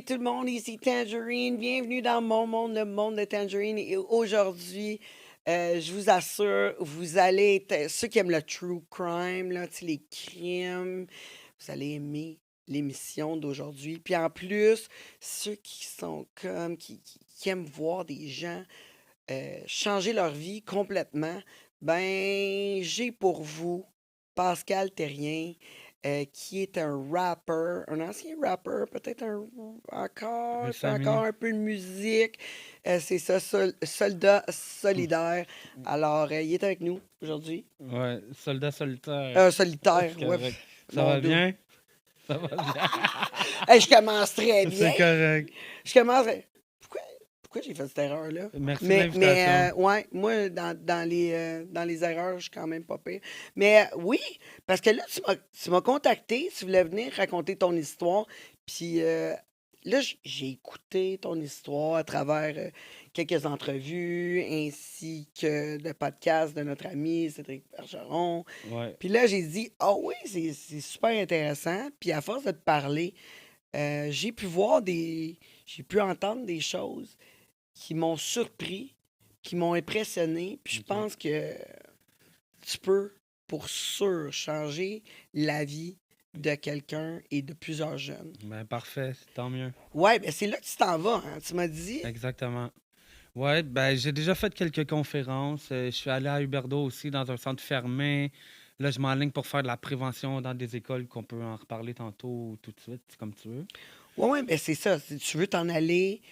Salut tout le monde, ici Tangerine. Bienvenue dans mon monde, le monde de Tangerine. Et aujourd'hui, je vous assure, vous allez être, ceux qui aiment le true crime, là, tu sais, les crimes, vous allez aimer l'émission d'aujourd'hui. Puis en plus, ceux qui sont comme, qui aiment voir des gens changer leur vie complètement, ben, j'ai pour vous Pascal Terrien, qui est un rappeur, un ancien rappeur, peut-être Un encore, fait Samy. encore un peu de musique. C'est ça, soldat solidaire. Alors, il est avec nous aujourd'hui. Ouais, soldat solitaire. Solitaire, C'est ouais, correct. Ça mon va dos. bien? Ça va bien. Hey, je commence très bien. C'est correct. Je commence. Pourquoi, pourquoi j'ai fait cette erreur-là? Merci de Mais l'invitation. ouais, moi, dans les erreurs, je suis quand même pas pire. Mais oui, parce que là, tu m'as contacté, tu voulais venir raconter ton histoire. Puis là, j'ai écouté ton histoire à travers quelques entrevues, ainsi que le podcast de notre ami Cédric Bergeron. Ouais, Puis là, j'ai dit, ah oui, c'est super intéressant. Puis à force de te parler, j'ai pu voir j'ai pu entendre des choses qui m'ont surpris, qui m'ont impressionné. Puis je ok. pense que tu peux, pour sûr, changer la vie de quelqu'un et de plusieurs jeunes. Ben parfait, tant mieux. Ouais, ben c'est là que tu t'en vas, hein. Tu m'as dit. Exactement. Ouais, ben j'ai déjà fait quelques conférences. Je suis allé à Huberdeau aussi dans un centre fermé. Là, je m'enligne pour faire de la prévention dans des écoles qu'on peut en reparler tantôt ou tout de suite, comme tu veux. Ouais, ouais, ben c'est ça. Si tu veux t'en aller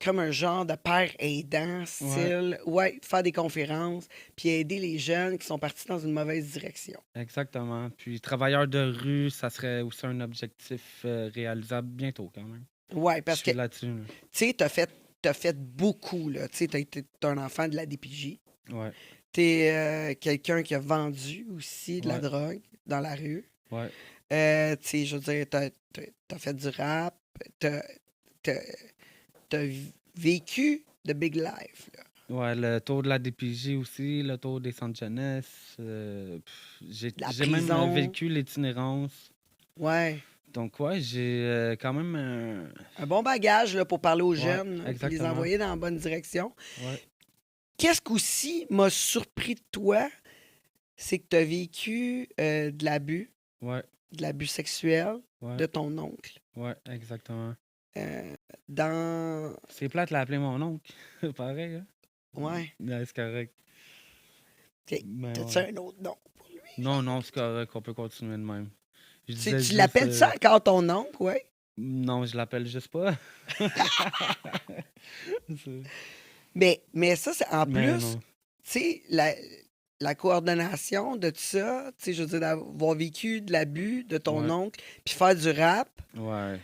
comme un genre de père aidant, Ouais, style, ouais, faire des conférences, puis aider les jeunes qui sont partis dans une mauvaise direction. exactement. Puis travailleur de rue, ça serait aussi un objectif réalisable bientôt quand même. Ouais, Je parce que suis là-dessus. Là. tu sais, t'as fait beaucoup, là. Tu sais, t'es un enfant de la DPJ. Ouais, T'es quelqu'un qui a vendu aussi de la ouais, drogue dans la rue. ouais. Tu sais, je veux dire, t'as fait du rap. T'as, t'as, t'as vécu de big life, là. Ouais, le tour de la DPJ aussi, le tour des centres jeunesse. De la J'ai même prison. vécu l'itinérance. Ouais. Donc, ouais, j'ai quand même. Un bon bagage, là, pour parler aux Ouais, jeunes, là, puis les exactement. envoyer dans la bonne direction. Ouais, Qu'est-ce qu'aussi m'a surpris de toi, c'est que t'as vécu ouais, de l'abus sexuel ouais, de ton oncle. ouais, exactement. Euh, dans. C'est plate de l'appeler mon oncle. Pareil, hein? Ouais. Ouais, c'est correct. Mais T'as-tu ouais. un autre nom pour lui? Non, non, c'est correct, on peut continuer de même. Je Tu, disais tu juste. l'appelles ça encore ton oncle, ouais? Non, je l'appelle juste pas. C'est- Mais ça, c'est en Mais plus, non. tu sais, la coordination de tout ça, tu sais, je veux dire, d'avoir vécu de l'abus de ton Ouais, oncle, puis faire du rap. ouais.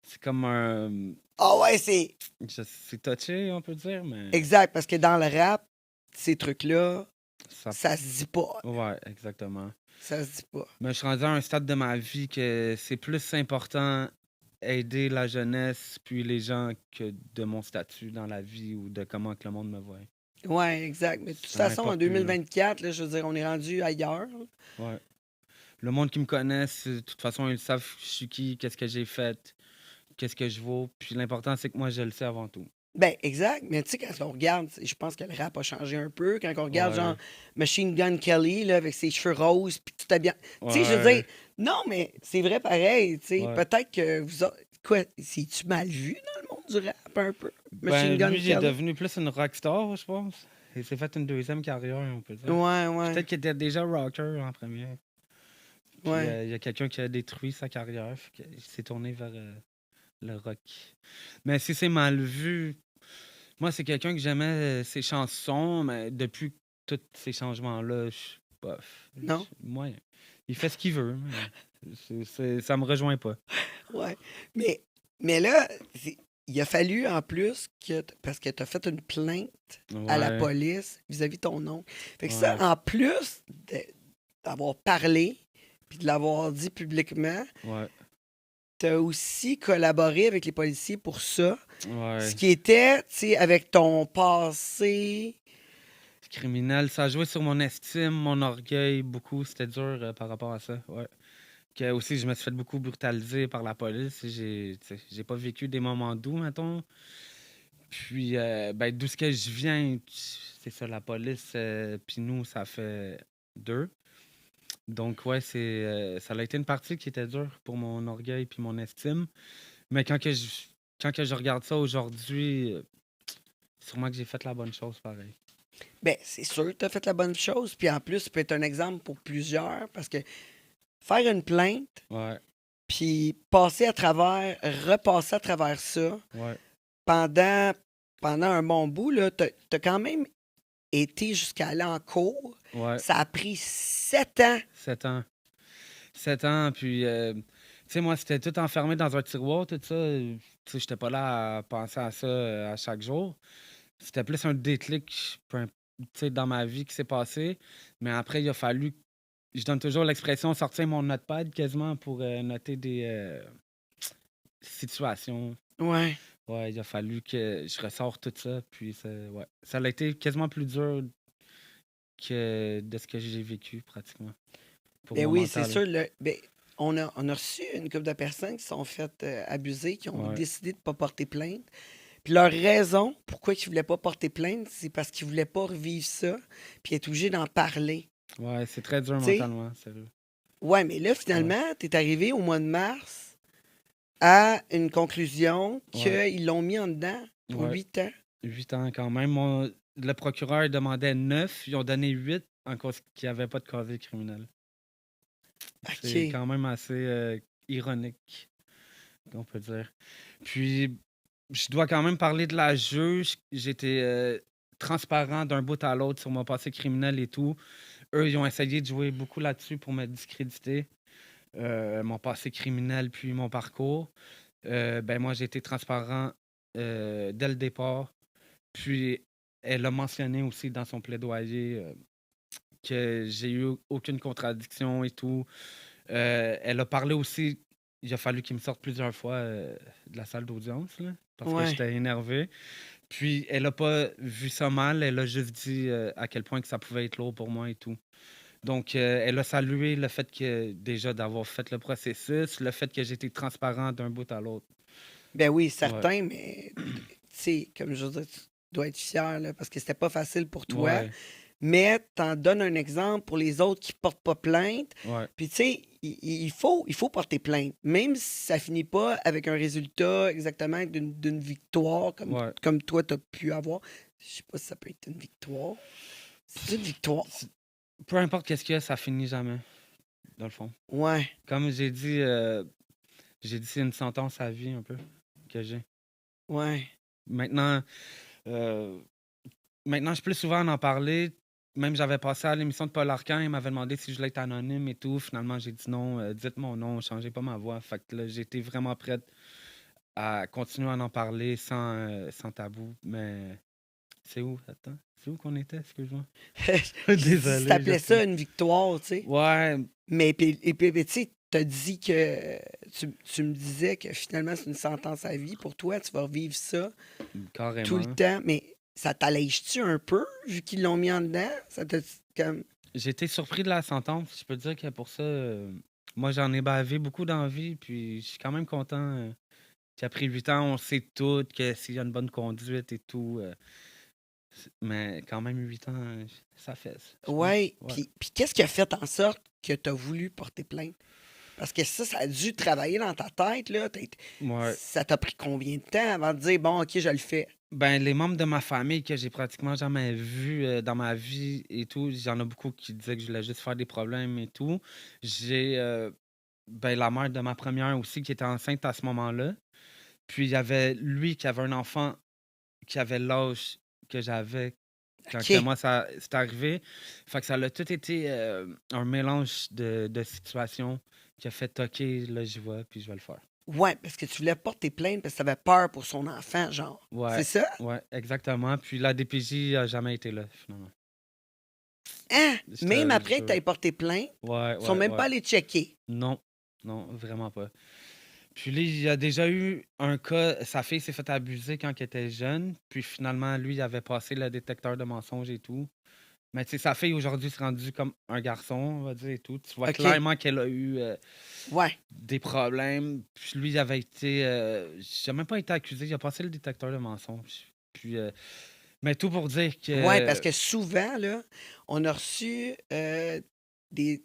C'est comme un. Ah ouais, c'est C'est touché, on peut dire, mais exact, parce que dans le rap, ces trucs-là, ça. ça se dit pas. Ouais, exactement. Ça se dit pas. Mais je suis rendu à un stade de ma vie que c'est plus important aider la jeunesse puis les gens que de mon statut dans la vie ou de comment que le monde me voit. Ouais, exact. Mais de toute Ça façon, en m'importe plus, là. 2024, là, je veux dire, on est rendu ailleurs, là. Ouais. Le monde qui me connaisse, de toute façon, ils savent je suis qui, qu'est-ce que j'ai fait, qu'est-ce que je vaux. Puis l'important, c'est que moi, je le sais avant tout. Ben, exact. Mais tu sais, quand on regarde, je pense que le rap a changé un peu. Quand on regarde, genre, Ouais. Machine Gun Kelly, là, avec ses cheveux roses, puis tout est bien. Tu sais, je veux dire, Ouais. non, mais c'est vrai pareil, tu sais. Ouais. Peut-être que quoi, c'est-tu mal vu dans le monde du rap, un peu? Machine Ben, Gun lui, il est Kelly? devenu plus une rockstar, je pense. Il s'est fait une deuxième carrière, on peut dire. Ouais, ouais, Peut-être qu'il était déjà rocker en premier. Puis ouais. il y a quelqu'un qui a détruit sa carrière, fait qu'il s'est tourné vers le rock. Mais si c'est mal vu, moi, c'est quelqu'un que j'aimais ses chansons, mais depuis tous ces changements-là, bof, Non? moyen. Il fait ce qu'il veut, mais ça me rejoint pas. Ouais. Mais, mais là, il a fallu en plus parce que tu as fait une plainte à la Ouais, police vis-à-vis de ton oncle. Fait que ça, ouais, en plus d'avoir parlé puis de l'avoir dit publiquement, ouais, tu as aussi collaboré avec les policiers pour ça. Ce ouais. qui était, tu sais, avec ton passé. Criminel, ça a joué sur mon estime, mon orgueil, beaucoup. C'était dur par rapport à ça, ouais. Que aussi, je me suis fait beaucoup brutaliser par la police. J'ai pas vécu des moments doux, mettons. Puis, ben, d'où ce que je viens, c'est ça, la police, puis nous, ça fait deux. Donc, ouais, ça a été une partie qui était dure pour mon orgueil puis mon estime. Mais quand que je regarde ça aujourd'hui, sûrement que j'ai fait la bonne chose pareil. Ben, c'est sûr que tu as fait la bonne chose. Puis en plus, ça peut être un exemple pour plusieurs parce que faire une plainte, Ouais, puis passer à travers, repasser à travers ça ouais, pendant, pendant un bon bout, là, t'as quand même été jusqu'à aller en cours. ouais. Ça a pris 7 ans. 7 ans. 7 ans, puis, tu sais, moi, c'était tout enfermé dans un tiroir, tout ça. Tu sais, j'étais pas là à penser à ça à chaque jour. C'était plus un déclic, tu sais, dans ma vie qui s'est passé. Mais après, il a fallu. Je donne toujours l'expression sortir mon notepad quasiment pour noter des situations. Ouais. Ouais, il a fallu que je ressorte tout ça. Puis, ouais. Ça a été quasiment plus dur que de ce que j'ai vécu, pratiquement, pour Ben mon oui, c'est mental. sûr. Ben, on a reçu une couple de personnes qui se sont faites abuser, qui ont Ouais, décidé de ne pas porter plainte. Puis leur raison pourquoi ils ne voulaient pas porter plainte, c'est parce qu'ils ne voulaient pas revivre ça, puis être obligés d'en parler. ouais, c'est très dur Tu sais? mentalement, sérieux. Ouais, mais là, Ouais, finalement, tu es arrivé au mois de mars à une conclusion ouais, qu'ils l'ont mis en dedans pour ouais. 8 ans. 8 ans quand même. Le procureur demandait 9, ils ont donné 8 en cause qu'il n'y avait pas de casier criminel. C'est OK. quand même assez ironique, on peut dire. Puis, je dois quand même parler de la juge. J'étais transparent d'un bout à l'autre sur mon passé criminel et tout. Eux, ils ont essayé de jouer beaucoup là-dessus pour me discréditer. Mon passé criminel puis mon parcours. Ben moi, j'ai été transparent dès le départ. Puis, elle a mentionné aussi dans son plaidoyer que j'ai eu aucune contradiction et tout. Elle a parlé aussi, il a fallu qu'il me sorte plusieurs fois de la salle d'audience, là, parce que Ouais. j'étais énervé. Puis, elle a pas vu ça mal, elle a juste dit à quel point que ça pouvait être lourd pour moi et tout. Donc, elle a salué le fait que, déjà, d'avoir fait le processus, le fait que j'étais transparent d'un bout à l'autre. Ben oui, Ouais. certain, mais tu sais, comme je veux dire, tu dois être fier, là, parce que c'était pas facile pour toi. Ouais, Mais t'en donnes un exemple pour les autres qui portent pas plainte. ouais, Puis tu sais, il faut porter plainte, même si ça finit pas avec un résultat exactement d'une victoire ouais. comme toi t'as pu avoir. Je sais pas si ça peut être une victoire. C'est une victoire. C'est- Peu importe qu'est-ce qu'il y a, ça finit jamais, dans le fond. Ouais, Comme j'ai dit c'est une sentence à vie un peu que j'ai. ouais. Maintenant, euh, maintenant, je suis plus souvent en parler. Même j'avais passé à l'émission de Paul Arcand, il m'avait demandé si je voulais être anonyme et tout. Finalement, j'ai dit non, dites mon nom, changez pas ma voix. Fait que là, j'étais vraiment prête à continuer à en parler sans tabou. Mais c'est où? Attends, c'est où qu'on était? Excuse-moi. J'ai dit si Désolé, je t'appelais sais. ça une victoire, tu sais. Ouais, Mais puis, tu sais, t'as dit que tu me disais que finalement c'est une sentence à vie pour toi, tu vas revivre ça tout le carrément. temps, mais ça t'allège-tu un peu, vu qu'ils l'ont mis en dedans? Ça te comme. J'ai été surpris de la sentence. Je peux te dire que pour ça, moi, j'en ai bavé beaucoup dans la vie, puis je suis quand même content qu'après 8 ans, on sait tout, que s'il y a une bonne conduite et tout. Mais quand même, 8 ans, ça fait, je pense. Ouais, Ouais. puis qu'est-ce qui a fait en sorte que t'as voulu porter plainte? Parce que ça a dû travailler dans ta tête, là. Ouais. Ça t'a pris combien de temps avant de dire, bon, OK, je le fais? Ben, les membres de ma famille que j'ai pratiquement jamais vus dans ma vie et tout, il y en a beaucoup qui disaient que je voulais juste faire des problèmes et tout. J'ai ben, la mère de ma première aussi qui était enceinte à ce moment-là. Puis il y avait lui qui avait un enfant qui avait l'âge que j'avais quand que OK. moi ça c'est arrivé. Fait que ça a tout été un mélange de situations qui a fait OK, là j'y vais, puis je vais le faire. Ouais, parce que tu voulais porter plainte parce que t'avais peur pour son enfant, genre. C'est Ouais, ça? ouais, exactement. Puis la DPJ a jamais été là, finalement. Hein? Je Même te après que jure. t'aies porté plainte, Ouais, ils sont ouais, même ouais. pas allés checker. Non, non, vraiment pas. Puis lui, il y a déjà eu un cas, sa fille s'est fait abuser quand elle était jeune, puis finalement, lui, il avait passé le détecteur de mensonges et tout. Mais tu sais, sa fille aujourd'hui s'est rendue comme un garçon, on va dire et tout. Tu vois OK. clairement qu'elle a eu Ouais. des problèmes. Puis lui, il avait été. J'ai même pas été accusé, il a passé le détecteur de mensonges. Puis. Mais tout pour dire Ouais, parce que. que souvent, là, on a reçu des,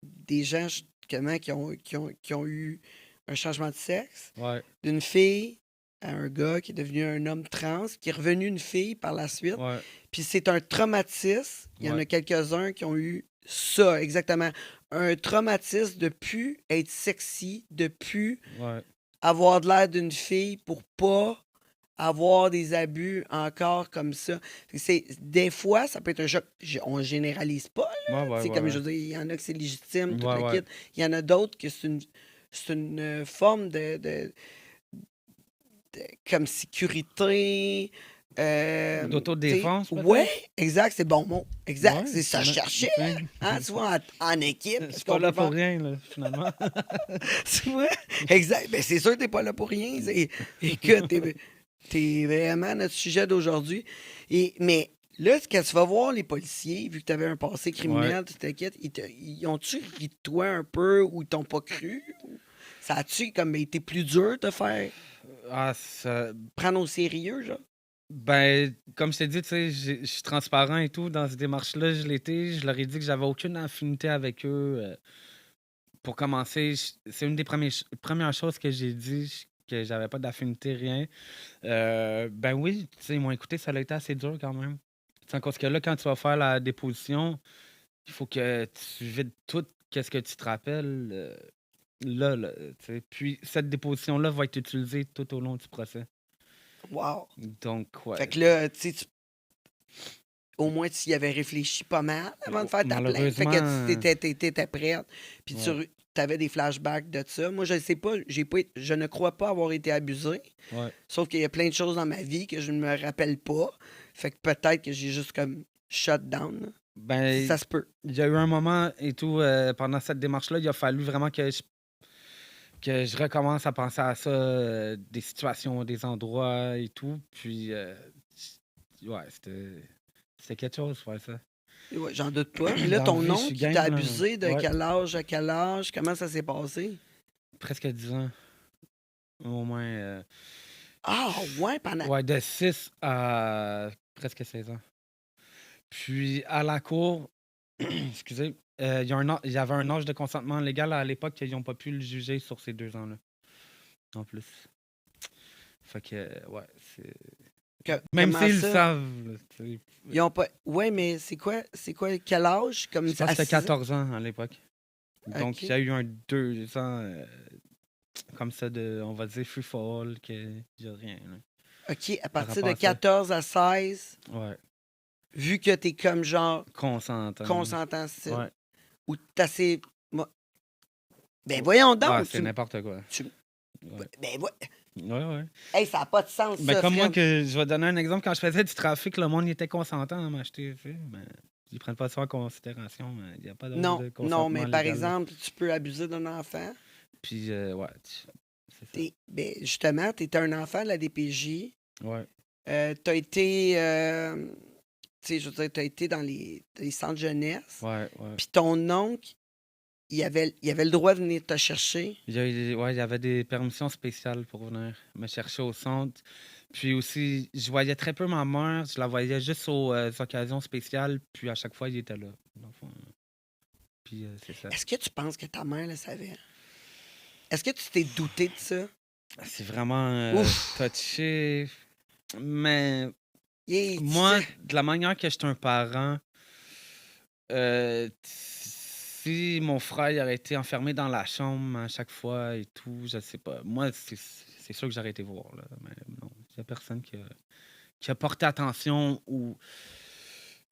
des gens justement qui ont eu un changement de sexe, Ouais, d'une fille à un gars qui est devenu un homme trans, qui est revenu une fille par la suite. ouais, Puis c'est un traumatisme. Il y en ouais, a quelques-uns qui ont eu ça, exactement. Un traumatisme de plus être sexy, de plus ouais. avoir de l'air d'une fille pour pas avoir des abus encore comme ça. Des fois, ça peut être un choc. On généralise pas, Ouais, ouais, c'est ouais, comme je ouais. veux dire, il y en a que c'est légitime, tout Ouais, le ouais. kit. Il y en a d'autres que c'est une forme comme sécurité. Tu sais, D'autodéfense, ouais, peut-être? exact, c'est bon mot. Exact, Ouais, c'est ça que je cherchais. tu sais. Hein, tu vois, en équipe, Je suis est-ce pas qu'on peut là pour faire. rien, là, finalement. Tu vois? Exact. Ben, c'est sûr que t'es pas là pour rien. Écoute, t'es vraiment notre sujet d'aujourd'hui. Mais là, quand tu vas voir les policiers, vu que tu avais un passé Ouais. criminel, tu t'inquiètes, ils ont-tu ri de toi un peu ou ils t'ont pas cru? Ça a-tu comme été plus dur de te faire Ah, ça. prendre au sérieux, genre? Ben, comme je t'ai dit, tu sais, je suis transparent et tout. Dans cette démarche-là, je l'étais. Je leur ai dit que j'avais aucune affinité avec eux. Pour commencer, c'est une des premières choses que j'ai dit, que j'avais pas d'affinité, rien. Ben oui, tu sais, ils m'ont écouté, ça a été assez dur quand même. C'est parce que là, quand tu vas faire la déposition, il faut que tu vides tout, qu'est-ce que tu te rappelles, là, tu sais. Puis cette déposition-là va être utilisée tout au long du procès. Wow. Donc, ouais. Fait que là, tu sais, au moins, tu y avais réfléchi pas mal avant de faire ta plainte. Fait que Malheureusement, t'étais prête. Puis tu ouais, avais des flashbacks de ça. Moi, je ne sais pas, je ne crois pas avoir été abusé. ouais. Sauf qu'il y a plein de choses dans ma vie que je ne me rappelle pas. Fait que peut-être que j'ai juste comme shut down, là. Ben, Ça se peut. il y a eu un moment et tout, pendant cette démarche-là, il a fallu vraiment que je recommence à penser à ça, des situations, des endroits et tout. Puis, ouais, c'était quelque chose, ouais, ça. Ouais, j'en doute pas. Puis là, Dans la ton vie, je oncle, suis qui t'a game, là. abusé de Ouais, quel âge à quel âge? Comment ça s'est passé? presque 10 ans, au moins. Ah, ouais, pendant. Ouais, de 6 à presque 16 ans. Puis, à la cour, excusez, il y avait un âge de consentement légal à l'époque qu'ils n'ont pas pu le juger sur ces 2 ans-là, en plus. Fait que, ouais, c'est. Même Comment s'ils le ça? savent, là, tu sais. Ils ont pas. Ouais, mais c'est quoi, quel âge? Comme Je pense à que c'était 6 ans? 14 ans à l'époque. Donc, il y OK. a eu un 2 ans comme ça de, on va dire, free fall, qu'il n'y a rien là, OK, à par partir rapport de à ça. 14 à 16, Ouais. vu que t'es comme genre Consentant. consentant style, Ouais. ou t'es assez. Ben Oh. voyons Ah, donc! c'est n'importe quoi. Tu- Ouais. ben Ouais, ouais. hey, ça n'a pas de sens, Ben, ça, comme moi, Fred. que je vais donner un exemple, quand je faisais du trafic, le monde il était consentant à m'acheter. Tu sais, ben, ils prennent pas ça en considération. Il n'y a pas d'âge Non, de non, consentement mais par légal, là. exemple, tu peux abuser d'un enfant. Puis, ouais, c'est ça. Ben, justement, tu étais un enfant de la DPJ. Ouais. Tu as été. Tu sais, je veux dire, tu as été dans les centres jeunesse. Ouais, ouais. Puis ton oncle, il avait le droit de venir te chercher. Ouais, il y avait des permissions spéciales pour venir me chercher au centre. Puis aussi, je voyais très peu ma mère. Je la voyais juste aux occasions spéciales. Puis à chaque fois, il était là, dans le fond. Puis c'est ça. Est-ce que tu penses que ta mère le savait? Est-ce que tu t'es douté de ça? C'est vraiment Ouf! touché. Mais Yeah, tu moi, sais. de la manière que j'étais un parent, si mon frère il aurait été enfermé dans la chambre à chaque fois et tout, je sais pas. Moi, c'est sûr que j'aurais été voir, là. Mais non, il n'y a personne qui a porté attention ou.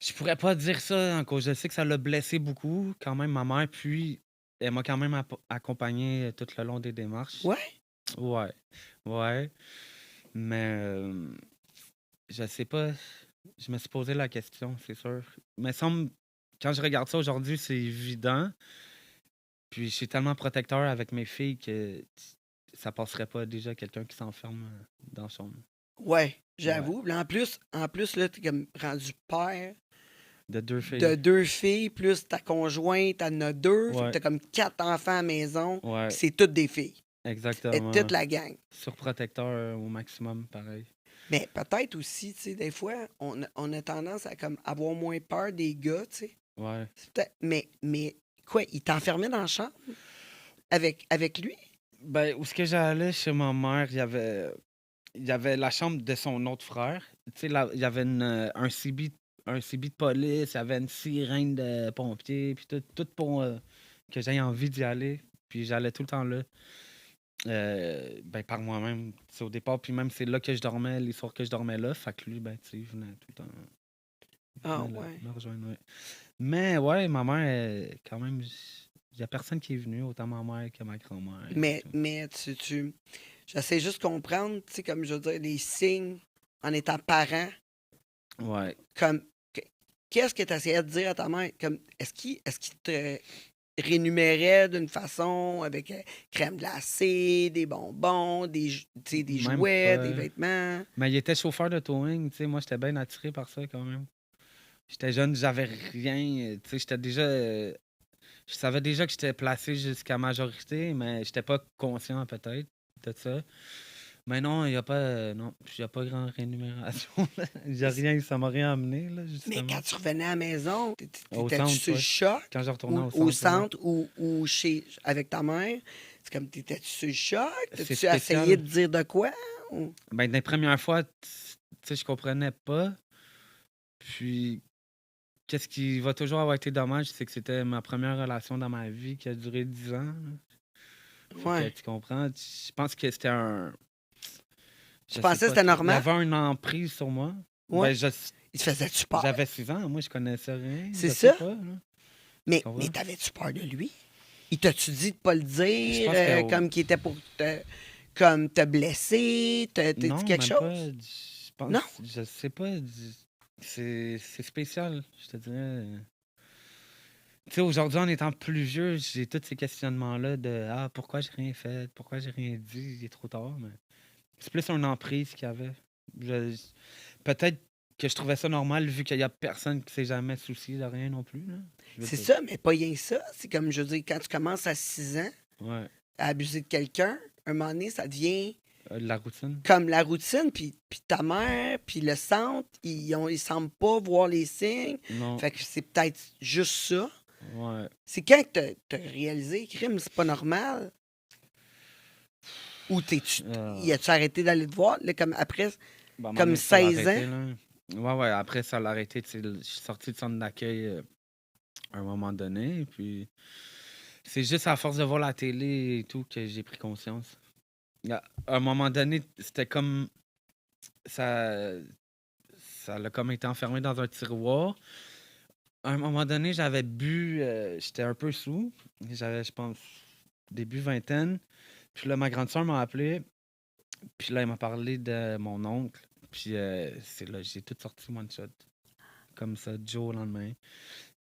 Je pourrais pas dire ça encore. Je sais que ça l'a blessé beaucoup, quand même, ma mère. Puis, elle m'a quand même accompagné tout le long des démarches. Ouais? Ouais, ouais. Mais je sais pas. Je me suis posé la question, c'est sûr. Mais quand je regarde ça aujourd'hui, c'est évident. Puis, je suis tellement protecteur avec mes filles que ça passerait pas déjà quelqu'un qui s'enferme dans la chambre. Ouais, Ouais, j'avoue. Là, en plus, là, t'es comme rendu père. De 2 de filles. 2 filles, plus ta conjointe en a 2. Fait que Ouais, t'as comme 4 enfants à la maison, puis ouais, c'est toutes des filles. Et toute exactement. la gang. Surprotecteur au maximum, pareil. Mais peut-être aussi, tu sais, des fois, on a tendance à comme avoir moins peur des gars, tu sais. Ouais. Mais quoi, il t'enfermait dans la chambre avec lui? Ben, où ce que j'allais chez ma mère, il y avait la chambre de son autre frère. Tu sais, là, il y avait un CB de police, il y avait une sirène de pompiers, puis tout pour que j'aie envie d'y aller. Puis j'allais tout le temps là. Ben, par moi-même, c'est au départ. Puis même, c'est là que je dormais, les soirs que je dormais là. Fait que lui, ben, tu sais, il venait tout le temps. Il Ah venait là, ouais. me rejoindre, ouais. Mais ouais, ma mère, quand même, il y a personne qui est venu, autant ma mère que ma grand-mère et tout. Mais j'essaie juste de comprendre, tu sais, comme je veux dire, les signes en étant parent, Ouais. comme que- qu'est-ce que tu essayais de dire à ta mère? Comme est-ce qu'il te rémunérait d'une façon avec crème glacée, des bonbons, tu sais, des Même jouets, des pas. vêtements? Mais il était chauffeur de towing, tu sais, moi j'étais bien attiré par ça quand même. J'étais jeune, j'avais rien, tu sais, j'étais déjà je savais déjà que j'étais placé jusqu'à majorité, mais j'étais pas conscient peut-être de ça. Mais non, il y a pas non, il y a pas grand rémunération là. J'ai rien, ça m'a rien amené là Mais quand justement. tu revenais à la maison, Au t'étais-tu centre, sur le ouais. choc Quand je retournais ou au au centre, ouais. centre ou avec ta mère? C'est comme, t'étais-tu sur le choc? C'est T'as-tu essayé spécial. de dire de quoi? Ou- Ben, des premières fois, tu sais, je comprenais pas. Puis, qu'est-ce qui va toujours avoir été dommage, c'est que c'était ma première relation dans ma vie qui a duré 10 ans, là. Fait que Ouais. tu comprends, je pense que c'était un. Tu Je sais pensais que pas c'était trop. Il y normal? avait une emprise sur moi. Ouais. Ben, Il te faisait-tu peur? j'avais 6 ans, moi, je connaissais rien, C'est je sais ça? pas, là. Tu Mais comprends? t'avais-tu peur de lui? Il t'a-tu dit de pas le Je dire pense que. comme qu'il était pour comme te blesser? T'as dit Non, quelque même pas. chose? Je Non? pense. Je sais pas. C'est spécial, je te dirais. Tu sais, aujourd'hui, en étant plus vieux, j'ai tous ces questionnements-là de Ah, pourquoi j'ai rien fait? Pourquoi j'ai rien dit? Il est trop tard. Mais c'est plus une emprise qu'il y avait. Je- Peut-être que je trouvais ça normal vu qu'il y a personne qui s'est jamais soucié de rien non plus. Là. Je veux C'est dire. ça, mais pas rien que ça. C'est comme, je veux dire, quand tu commences à 6 ans Ouais. à abuser de quelqu'un, un moment donné, ça devient La routine. comme la routine, puis ta mère, puis le centre, ils semblent pas voir les signes. Non. Fait que c'est peut-être juste ça. Ouais. C'est quand que t'as réalisé, crime, c'est pas normal? Ou y Euh, as-tu arrêté d'aller te voir, là, comme après, ben, à un moment comme donné, ça l'a 16 ans? arrêté. Là. Ouais. Après, ça l'a arrêté. Tu sais, je suis sorti du centre d'accueil à un moment donné. Puis c'est juste à force de voir la télé et tout que j'ai pris conscience. À un moment donné, c'était comme ça, ça l'a comme été enfermé dans un tiroir. À un moment donné, j'avais bu, j'étais un peu sous. J'avais, je pense, début vingtaine. Puis là, ma grande soeur m'a appelé. Puis là, elle m'a parlé de mon oncle. Puis c'est là, j'ai tout sorti one shot. Comme ça, du jour au lendemain.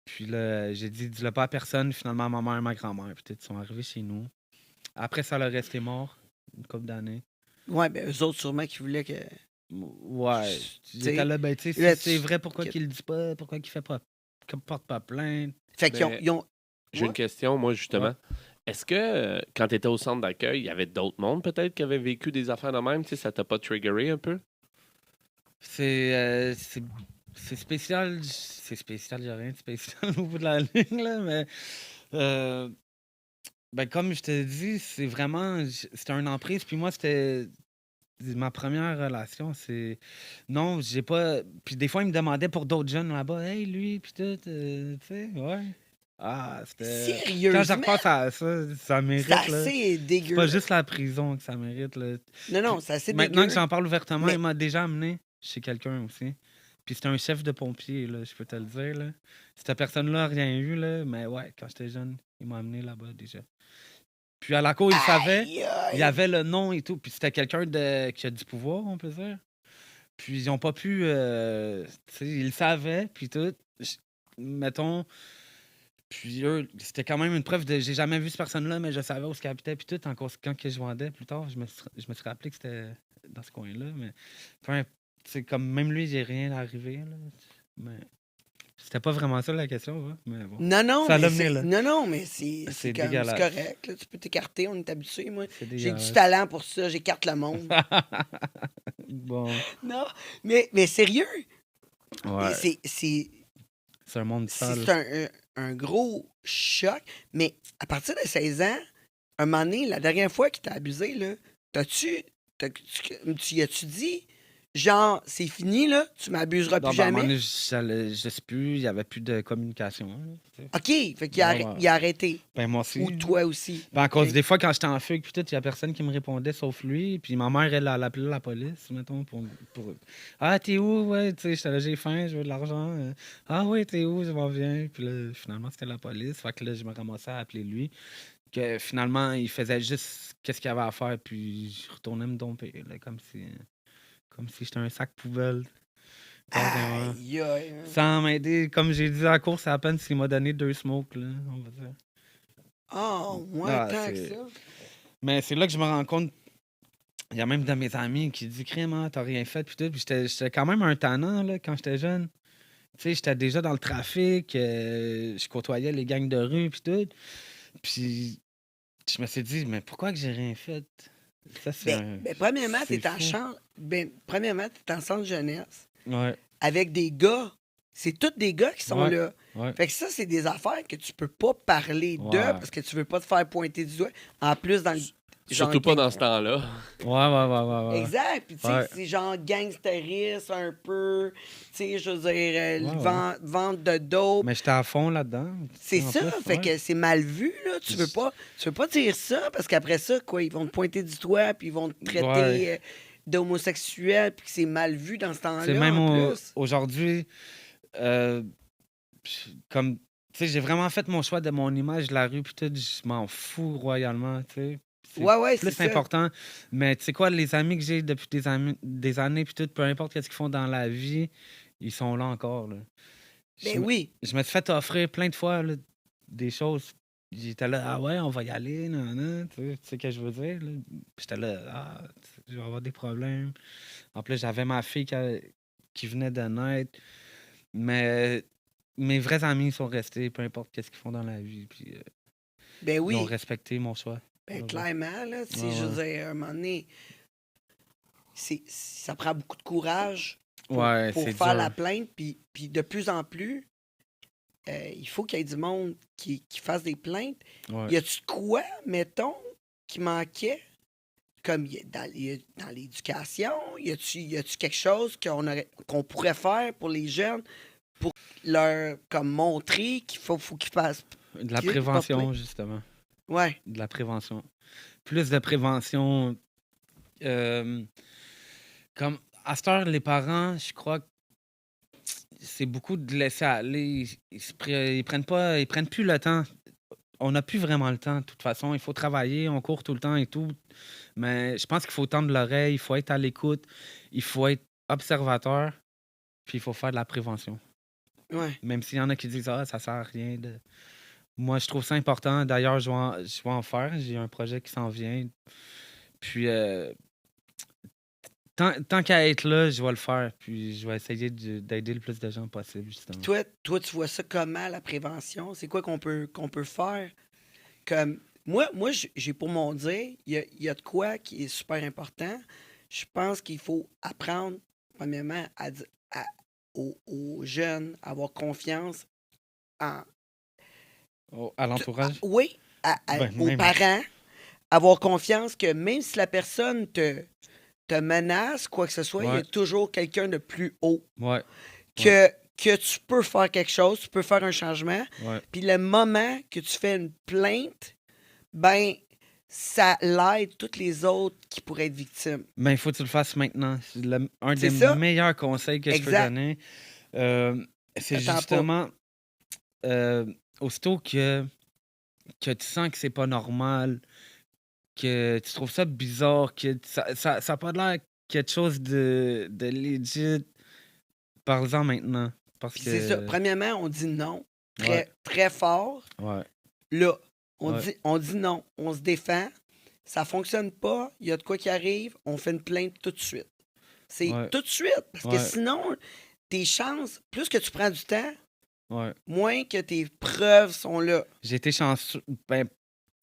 Puis là, j'ai dit, dis-le pas à personne. Finalement, ma mère et ma grand-mère, peut-être, sont arrivés chez nous. Après, ça leur resté mort, une couple d'années. Ouais, ben eux autres, sûrement qui voulaient que. Ouais, Tu j'étais sais, là, ben, tu sais, si là, c'est vrai, pourquoi que- qu'il le dit pas? Pourquoi qu'il fait pas, qu'il porte pas plainte? fait qu'ils ont, Mais ils ont- j'ai Ouais. une question, moi, Ouais. justement. Est-ce que quand tu étais au centre d'accueil, il y avait d'autres mondes peut-être qui avaient vécu des affaires de même? Tu sais, ça t'a pas triggeré un peu? C'est spécial, il n'y a rien de spécial au bout de la ligne, là, mais euh, ben, comme je te dis, c'est vraiment, c'était une emprise, puis moi, c'était ma première relation, non, j'ai pas, puis des fois, ils me demandaient pour d'autres jeunes là-bas, hey, lui, puis tout, tu sais, ouais. Ah, c'était. Quand je Sérieusement? repasse à ça, ça C'est mérite, là. assez C'est dégueu. pas juste la prison que ça mérite, là. Non, non, Puis, c'est assez maintenant que dégueu. j'en parle ouvertement, Mais il m'a déjà amené chez quelqu'un aussi. Puis c'était un chef de pompier, là, je peux te le dire, là. Cette personne-là n'a rien eu, là, mais ouais, quand j'étais jeune, il m'a amené là-bas déjà. Puis à la cour, il savait, aïe, il y aïe. avait le nom et tout, puis c'était quelqu'un qui a du pouvoir, on peut dire. Puis ils ont pas pu, tu sais, ils le savaient, puis tout. Mettons, puis eux, c'était quand même une preuve de. J'ai jamais vu cette personne-là, mais je savais où ce qu'elle habitait. Puis tout, quand que je vendais plus tard, je me suis rappelé que c'était dans ce coin-là. Mais enfin, c'est comme même lui, j'ai rien arrivé. Là, mais C'était pas vraiment ça la question, hein, mais bon. Non, non, Ça mais l'a mené là. mais c'est C'est comme, c'est dégueulasse. correct. Là, tu peux t'écarter, on est habitué. Moi, C'est j'ai du dégueulasse. talent pour ça, j'écarte le monde. Bon. Non, mais sérieux, Ouais. c'est C'est un monde sale. c'est un gros choc. Mais à partir de 16 ans, un moment donné, la dernière fois qu'il t'a abusé, là, tu y as-tu dit, genre, c'est fini, là, tu m'abuseras Non, plus ben, à un moment jamais? donné, je sais plus, il y avait plus de communication. Hein, tu sais. OK, fait qu'il a, Ouais, ouais. il a arrêté. Ben, moi aussi. Ou toi aussi. Ben, à cause OK. des fois, quand j'étais en fugue, puis tout, il y a personne qui me répondait sauf lui. Puis ma mère, elle appelait la police, mettons, pour... Ah, t'es où? Ouais, tu sais, j'étais là, j'ai faim, je veux de l'argent. Ah, ouais, t'es où? Je m'en viens. Puis là, finalement, c'était la police. Fait que là, je me ramassais à appeler lui. Que finalement, il faisait juste qu'est-ce qu'il avait à faire, puis je retournais me domper, là, comme si j'étais un sac poubelle. Carrément. Aïe, aïe. Sans m'aider, comme j'ai dit à la course, à peine s'il m'a donné 2 smokes, là, on va dire. Oh, moins Ah, tant que c'est- ça. Mais c'est là que je me rends compte. Il y a même de mes amis qui disent crème, hein, t'as rien fait. Puis tout. Puis j'étais quand même un tannant là, quand j'étais jeune. Tu sais, j'étais déjà dans le trafic, je côtoyais les gangs de rue. Puis tout. Puis je me suis dit, mais pourquoi que j'ai rien fait? Ça, c'est Premièrement, c'est t'es en fou. chambre. Premièrement, t'es en centre jeunesse Ouais, avec des gars. C'est tous des gars qui sont Ouais. là. ouais. Fait que ça, c'est des affaires que tu peux pas parler d'eux Ouais. parce que tu veux pas te faire pointer du doigt. En plus, dans le. Surtout pas gang- dans ce temps-là. Ouais. Exact. Puis, tu sais, Ouais. c'est genre gangsteriste un peu. Tu sais, je veux dire, Ouais. vente de dope. Mais j'étais à fond là-dedans. C'est en ça. plus, Fait ouais. que c'est mal vu, là. Tu veux pas dire ça parce qu'après ça, quoi, ils vont te pointer du doigt puis ils vont te traiter Ouais. d'homosexuel puis que c'est mal vu dans ce temps-là. C'est même en plus. aujourd'hui, euh, comme, tu sais, j'ai vraiment fait mon choix de mon image de la rue, puis tout, je m'en fous royalement, tu sais. C'est Ouais, c'est plus ça. important. Mais tu sais quoi, les amis que j'ai depuis des années, puis tout, peu importe ce qu'ils font dans la vie, ils sont là encore, là. Ben oui. Je me suis fait offrir plein de fois là, des choses. J'étais là, ah ouais, on va y aller, non, tu sais ce que je veux dire. Là. Puis j'étais là, ah, je vais avoir des problèmes. En plus, j'avais ma fille qui venait de naître. Mais mes vrais amis sont restés, peu importe qu'est-ce qu'ils font dans la vie. Puis Ben ils ont oui. respecté mon choix. Ben Ouais. clairement, là. Tu sais, Ouais, je veux ouais. dire, à un moment donné, ça prend beaucoup de courage Ouais, pour c'est faire dur. la plainte. Puis de plus en plus, il faut qu'il y ait du monde qui fasse des plaintes. Ouais. Y a-tu de quoi, mettons, qui manquait? Comme dans l'éducation, y a-tu quelque chose qu'on pourrait faire pour les jeunes pour leur comme montrer qu'il faut qu'ils fassent. De la qu'ils portent prévention, plainte? justement. Ouais. De la prévention. Plus de prévention. Comme à cette heure, les parents, je crois que c'est beaucoup de laisser aller. Ils prennent plus le temps. On n'a plus vraiment le temps, de toute façon. Il faut travailler, on court tout le temps et tout. Mais je pense qu'il faut tendre l'oreille, il faut être à l'écoute, il faut être observateur, puis il faut faire de la prévention. Ouais. Même s'il y en a qui disent « Ah, ça sert à rien. » Moi, je trouve ça important. D'ailleurs, je vais en faire. J'ai un projet qui s'en vient. Puis, tant qu'à être là, je vais le faire. Puis, je vais essayer d'aider le plus de gens possible, justement. Toi, tu vois ça comment, la prévention? C'est quoi qu'on peut faire? Comme moi, j'ai pour mon dire, il y a de quoi qui est super important. Je pense qu'il faut apprendre, premièrement, aux jeunes à avoir confiance en. À l'entourage? Oui, Ben, aux même. parents, avoir confiance que même si la personne te menace, quoi que ce soit, il y a Ouais. toujours quelqu'un de plus haut. Ouais, Que tu peux faire quelque chose, tu peux faire un changement. ouais. Puis le moment que tu fais une plainte, ben, ça l'aide toutes les autres qui pourraient être victimes. Mais il faut que tu le fasses maintenant. C'est un C'est des ça. meilleurs conseils que je peux Exact. donner. C'est Attends pas. justement, aussitôt que tu sens que c'est pas normal, que tu trouves ça bizarre, que ça a pas l'air quelque chose de legit, parle-en maintenant. Parce Puis c'est ça. que... Premièrement, on dit non. Très, Ouais. très fort. Ouais, Là, Ouais. on dit non. On se défend. Ça fonctionne pas. Il y a de quoi qui arrive. On fait une plainte tout de suite. C'est Ouais. tout de suite. Parce que Ouais. sinon, tes chances, plus que tu prends du temps, Ouais. Moins que tes preuves sont là. J'ai été chanceux. Ben,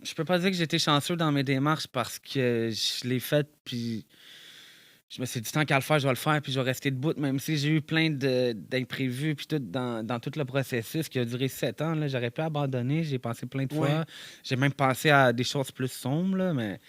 je peux pas dire que j'ai été chanceux dans mes démarches parce que je l'ai fait, puis je me suis dit, tant qu'à le faire, je vais le faire, puis je vais rester debout, même si j'ai eu plein d'imprévus, puis tout dans tout le processus qui a duré 7 ans. Là, j'aurais pu abandonner, j'ai pensé plein de Ouais. fois. J'ai même pensé à des choses plus sombres, là, mais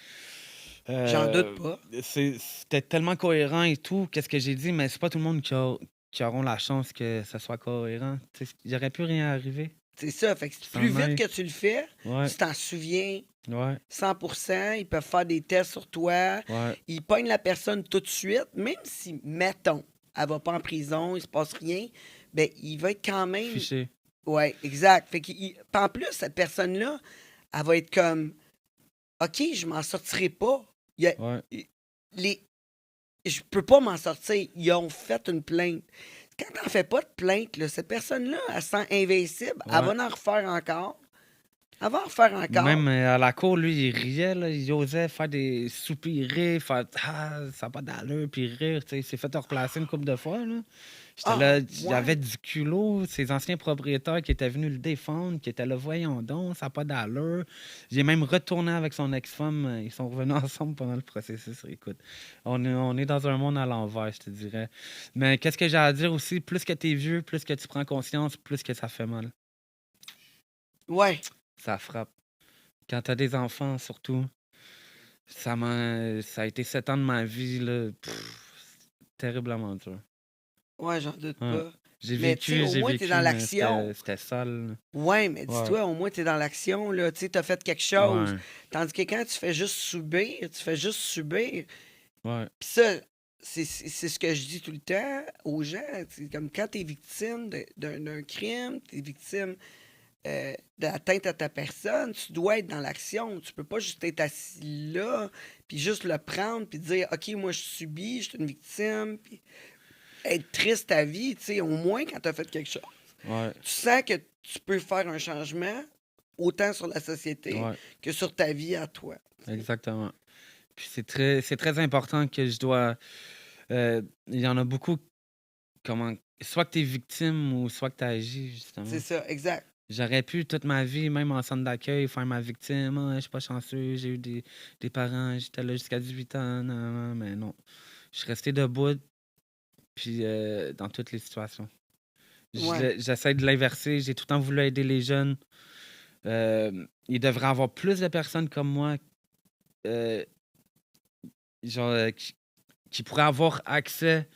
J'en doute pas. c'était tellement cohérent et tout, qu'est-ce que j'ai dit, mais c'est pas tout le monde qui auront la chance que ça soit cohérent. Tu sais, il aurait pu rien arriver. C'est ça. Fait que Tu plus t'en vite ailles. que tu le fais, Ouais, tu t'en souviens ouais, 100%. Ils peuvent faire des tests sur toi. ouais. Ils pognent la personne tout de suite, même si, mettons, elle va pas en prison, il se passe rien, ben il va être quand même. Fiché. Ouais, exact. Fait en plus, cette personne-là, elle va être comme OK, je m'en sortirai pas. Il y a- Ouais, les... Je peux pas m'en sortir. Ils ont fait une plainte. Quand t'en fais pas de plainte, là, cette personne-là, elle se sent invincible. Elle ouais. va en refaire encore. Elle va en refaire encore. Même à la cour, lui, il riait, là, il osait faire des soupirer, faire ah, ça n'a pas d'allure, puis rire. Tu sais, il s'est fait replacer une couple de fois. Là. J'étais Ah, là, il y ouais. avait du culot, ses anciens propriétaires qui étaient venus le défendre, qui étaient là, voyons donc, ça n'a pas d'allure. J'ai même retourné avec son ex-femme, ils sont revenus ensemble pendant le processus. Écoute, on est dans un monde à l'envers, je te dirais. Mais qu'est-ce que j'ai à dire aussi, plus que tu es vieux, plus que tu prends conscience, plus que ça fait mal. Ouais. Ça frappe. Quand tu as des enfants, surtout. Ça a été 7 ans de ma vie, là, terriblement dur. Ouais, j'en doute Ouais. pas. J'ai Mais tu sais, au moins, t'es dans mais l'action. c'était sale. Ouais, mais Ouais. dis-toi, au moins, t'es dans l'action, là. Tu sais, t'as fait quelque chose. Ouais, Tandis que quand tu fais juste subir, tu fais juste subir. ouais, Puis ça, c'est ce que je dis tout le temps aux gens. C'est comme quand t'es victime d'un crime, t'es victime d'atteinte à ta personne, tu dois être dans l'action. Tu peux pas juste être assis là, puis juste le prendre, puis dire, OK, moi, je subis, je suis une victime, puis être triste ta vie, tu sais, au moins quand t'as fait quelque chose. ouais, Tu sens que tu peux faire un changement, autant sur la société ouais, que sur ta vie à toi. exactement. Puis c'est très important que je dois. Il y en a beaucoup, soit que tu es victime ou soit que tu agis, justement. C'est ça, exact. J'aurais pu toute ma vie, même en centre d'accueil, faire ma victime. Ah, je suis pas chanceux, j'ai eu des parents, j'étais là jusqu'à 18 ans, non, mais non. Je suis resté debout, puis dans toutes les situations. Ouais. J'essaie de l'inverser, j'ai tout le temps voulu aider les jeunes. Il devrait y avoir plus de personnes comme moi euh, genre, qui pourraient avoir accès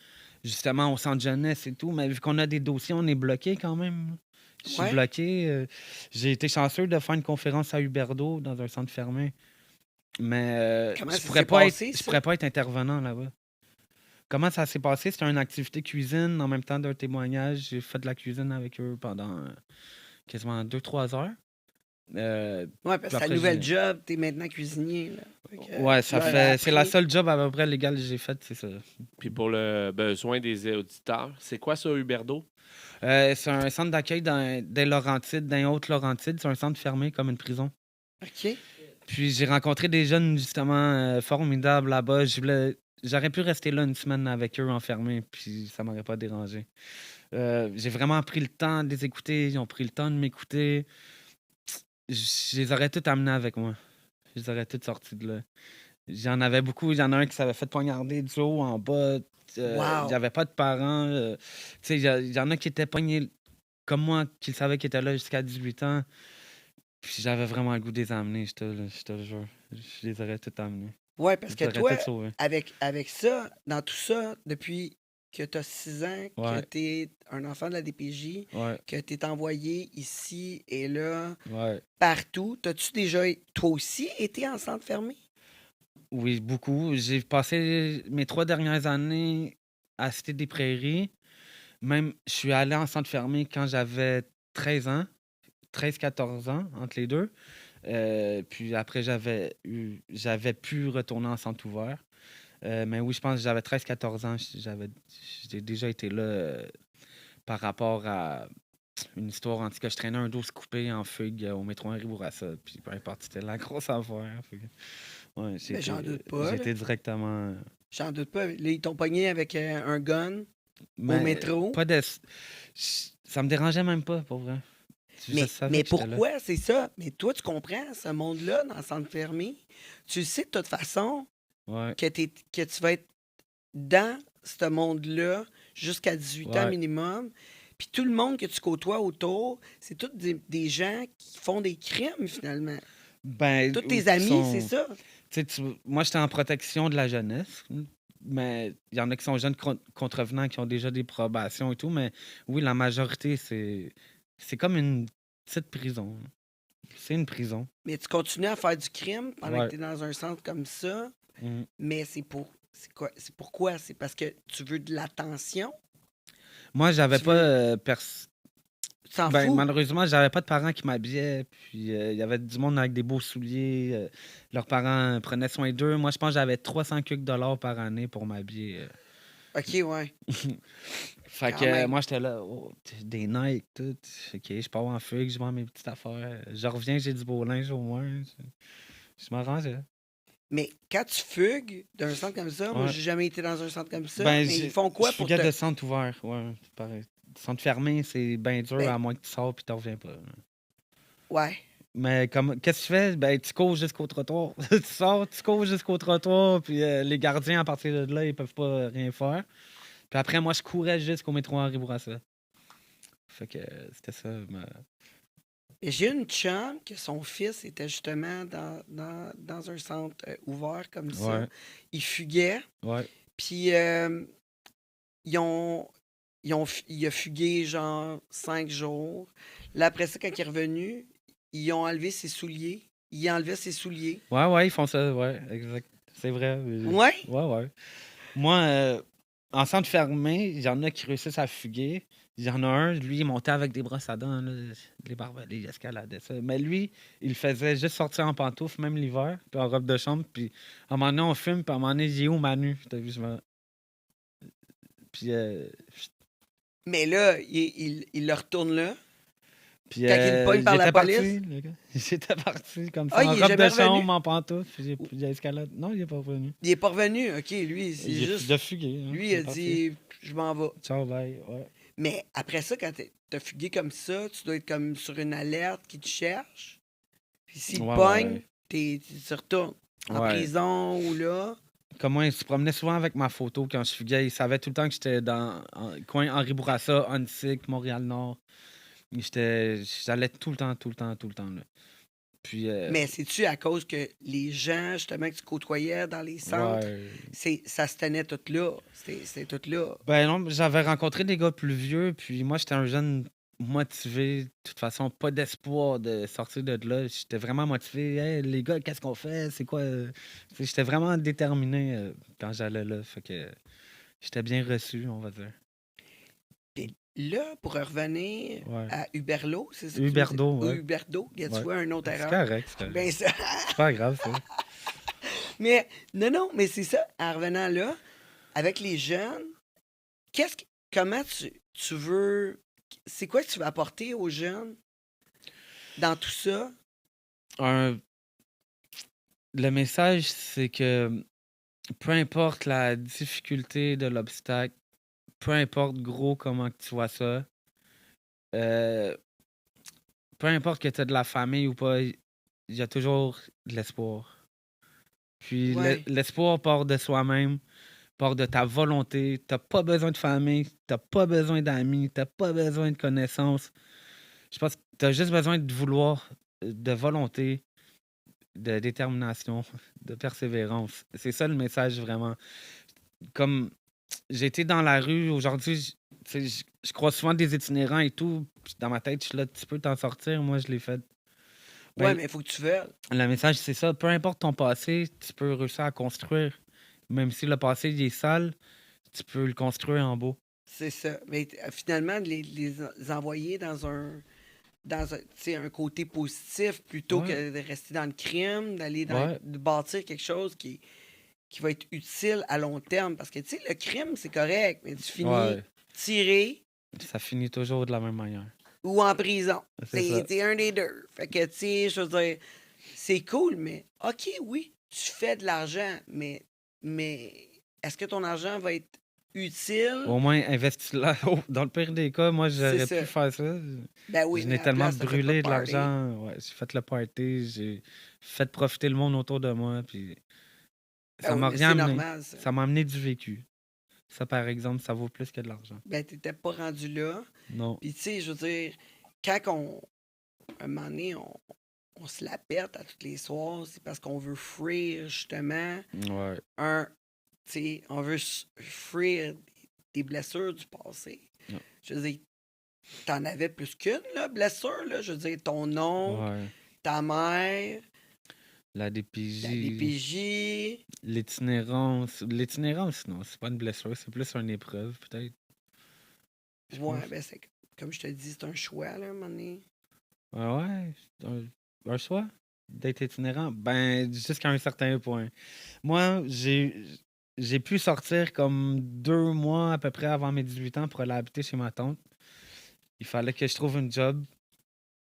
justement au centre jeunesse et tout, mais vu qu'on a des dossiers, on est bloqué quand même. Je suis Ouais. bloqué. J'ai été chanceux de faire une conférence à Huberdeau dans un centre fermé. Mais Comment je ça pourrais s'est pas être, passé, je ça? pourrais pas être intervenant là-bas. Comment ça s'est passé? C'était une activité cuisine en même temps d'un témoignage. J'ai fait de la cuisine avec eux pendant quasiment 2-3 heures. Ouais, parce Puis que ta après, nouvelle job, t'es maintenant cuisinier, là. Fait que, ouais, tu ça leur as fait. C'est la appris. seule job à peu près légale que j'ai faite, c'est ça. Puis pour le besoin des auditeurs, c'est quoi ça, Huberdeau? C'est un centre d'accueil des Laurentides, dans Haute-Laurentides. C'est un centre fermé comme une prison. OK. Puis j'ai rencontré des jeunes justement formidables là-bas. J'aurais pu rester là une semaine avec eux enfermés, puis ça m'aurait pas dérangé. J'ai vraiment pris le temps de les écouter. Ils ont pris le temps de m'écouter. Je les aurais tous amenés avec moi. Je les aurais tous sortis de là. J'en avais beaucoup. Il y en a un qui s'avait fait poignarder du haut en bas. Il Wow. n'y avait pas de parents. Tu sais, il y en a qui étaient poignés comme moi, qui savaient qu'ils étaient là jusqu'à 18 ans. Puis j'avais vraiment le goût de les amener, je te le jure. Je les aurais tous amenés. Ouais, parce Je que les aurais toi, tous sauvés. avec ça, dans tout ça, depuis que tu as 6 ans, que Ouais, tu es un enfant de la DPJ, ouais, que tu es envoyé ici et là, ouais. partout, t'as-tu déjà, toi aussi, été en centre fermé? Oui, beaucoup. J'ai passé mes 3 dernières années à Cité des Prairies. Même, je suis allé en centre fermé quand j'avais 13 ans, 13-14 ans, entre les deux. Puis après, j'avais pu retourner en centre ouvert. Mais oui, je pense que j'avais 13-14 ans. J'ai déjà été là par rapport à une histoire. En tout cas, je traînais un dos coupé en fugue au métro Henri Bourassa. Puis peu importe, c'était la grosse affaire. Fait que, ouais, Ben, j'en doute pas, j'ai là. été directement. J'en doute pas. Là, ils t'ont pogné avec un gun au Mais métro. pas de. Ça me dérangeait même pas, pour vrai. Je Mais, savais mais que j'étais là. pourquoi c'est ça? Mais toi, tu comprends, ce monde-là, dans le centre fermé, tu le sais de toute façon Ouais, que tu vas être dans ce monde-là jusqu'à 18 ans ouais. minimum. Puis tout le monde que tu côtoies autour, c'est tous des gens qui font des crimes, finalement. Ben, Tous ou tes qui amis, c'est sont... ça. Tu sais, moi, j'étais en protection de la jeunesse, mais il y en a qui sont jeunes contrevenants, qui ont déjà des probations et tout, mais oui, la majorité, c'est comme une petite prison. C'est une prison. Mais tu continues à faire du crime pendant que Ouais. tu es dans un centre comme ça. Mhm. Mais c'est quoi? C'est pourquoi? C'est parce que tu veux de l'attention? Moi, j'avais Tu pas... veux. Tu t'en Ben, fous? malheureusement, j'avais pas de parents qui m'habillaient. Puis il y avait du monde avec des beaux souliers. Leurs parents prenaient soin d'eux. Moi, je pense que j'avais 300 quelques dollars par année pour m'habiller. OK, ouais. Fait Quand que même. moi, j'étais là, oh, des Nike, tout. OK, je pars en fugue, je vends mes petites affaires. Je reviens, j'ai du beau linge au moins. Je m'arrangeais. Mais quand tu fugues d'un centre comme ça, moi, Ouais. j'ai jamais été dans un centre comme ça, Ben, mais ils font je quoi pour fuguais te. de centre ouvert. Ouais, c'est pareil. Centre fermé, c'est bien dur, Ben, à moins que tu sors puis tu reviens pas. ouais. Mais comme qu'est-ce que tu fais? Ben, tu cours jusqu'au trottoir. Tu sors, tu cours jusqu'au trottoir, puis les gardiens, à partir de là, ils peuvent pas rien faire. Puis après, moi, je courais jusqu'au métro Henri Bourassa. Fait que c'était ça. Et j'ai une chum que son fils était justement dans un centre ouvert comme ça. Ouais, Il fuguait, ouais. puis ils ont, il a fugué genre 5 jours. Là, après ça, quand il est revenu, ils ont enlevé ses souliers. Il a enlevé ses souliers. Ouais, ouais, ils font ça, ouais, exact. C'est vrai. Ouais? Ouais, ouais. Moi, en centre fermé, il y en a qui réussissent à fuguer. Il y en a un, lui, il montait avec des brosses à dents, là, les barbelés, il escaladait ça. Mais lui, il faisait juste sortir en pantoufles, même l'hiver, puis en robe de chambre. Puis à un moment donné, on fume, puis à un moment donné, j'ai où Manu? T'as vu, Puis, Mais là, il le retourne là. puis Quand il le pogne par la j'étais police. parti, le gars. J'étais parti comme ça, Ah, en il est robe jamais de revenu? chambre, en pantoufles, puis j'ai escaladé. Non, il est pas revenu. Il est pas revenu. OK, lui, c'est J'ai juste. de fuguer. Hein, Lui, il il est a parti. dit je m'en vais. Ciao, bye. Ouais. Mais après ça, quand t'as fugué comme ça, tu dois être comme sur une alerte qui te cherche. Puis s'il te Ouais, pogne, ouais. tu retournes en Ouais. prison ou là. Comme moi, il se promenait souvent avec ma photo quand je fuguais. Il savait tout le temps que j'étais dans le coin Henri Bourassa, Huntsic, Montréal-Nord. J'allais tout le temps, tout le temps, tout le temps. Là. Puis, Mais c'est-tu à cause que les gens, justement, que tu côtoyais dans les centres, ouais. ça se tenait tout là. C'était tout là. Ben non, j'avais rencontré des gars plus vieux, puis moi, j'étais un jeune motivé. De toute façon, pas d'espoir de sortir de là. J'étais vraiment motivé. Hey, les gars, qu'est-ce qu'on fait? C'est quoi? Tu sais, j'étais vraiment déterminé quand j'allais là. Fait que j'étais bien reçu, on va dire. Puis là, pour revenir Ouais. à Huberlo, c'est ça? que tu me dis? Huberdo, ouais. Huberdo, y a-tu Ouais. vois une autre C'est erreur? correct, c'est correct. Ben ça. C'est pas grave, ça. Mais non, mais c'est ça. En revenant là, avec les jeunes, comment tu veux. C'est quoi que tu veux apporter aux jeunes dans tout ça? Le message, c'est que peu importe la difficulté de l'obstacle, peu importe gros comment que tu vois ça, euh, peu importe que tu as de la famille ou pas, il y a toujours de l'espoir. Puis Ouais. l'espoir part de soi-même, part de ta volonté. T'as pas besoin de famille, t'as pas besoin d'amis, t'as pas besoin de connaissances. Je pense que t'as juste besoin de vouloir, de volonté, de détermination, de persévérance. C'est ça le message vraiment. Comme j'ai été dans la rue aujourd'hui, je crois souvent des itinérants et tout. Puis dans ma tête, je suis là, tu peux t'en sortir. Moi, je l'ai fait. Ben, Ouais, mais il faut que tu veuilles. le message, c'est ça. Peu importe ton passé, tu peux réussir à construire. Même si le passé il est sale, tu peux le construire en beau. C'est ça. Mais finalement, de les envoyer dans tu sais, un côté positif plutôt Ouais. que de rester dans le crime, Ouais. de bâtir quelque chose qui va être utile à long terme. Parce que, tu sais, le crime, c'est correct, mais tu finis Ouais. tiré Ça finit toujours de la même manière. ou en prison. C'est ça. C'est un des deux. Fait que, tu sais, je veux dire, c'est cool, mais OK, oui, tu fais de l'argent, mais est-ce que ton argent va être utile. Au moins, investis là. Oh, dans le pire des cas, moi, C'est j'aurais ça. pu faire ça. Ben oui, Je mais n'ai à la tellement place, t'as fait pas brûlé de de party. l'argent. Ouais, j'ai fait le party, j'ai fait profiter le monde autour de moi, puis Ben ça oui, m'a mais rien c'est amené. normal, ça. Ça m'a amené du vécu. Ça, par exemple, ça vaut plus que de l'argent. Ben, t'étais pas rendu là. Non. Puis, tu sais, je veux dire, quand un moment donné, on se la pète à tous les soirs, c'est parce qu'on veut fuir, justement, Ouais. tu sais, on veut fuir des blessures du passé. Ouais. Je veux dire, t'en avais plus qu'une, là, blessure, là. Je veux dire, ton oncle, Ouais. ta mère, La la DPJ, DPJ. l'itinérance. L'itinérance, non, c'est pas une blessure, c'est plus une épreuve, peut-être. Je Ouais, pense. ben, c'est comme je te dis, c'est un choix, là, à un moment donné. Ouais, un choix d'être itinérant. Ben, jusqu'à un certain point. Moi, j'ai pu sortir comme 2 mois à peu près avant mes 18 ans pour aller habiter chez ma tante. Il fallait que je trouve une job.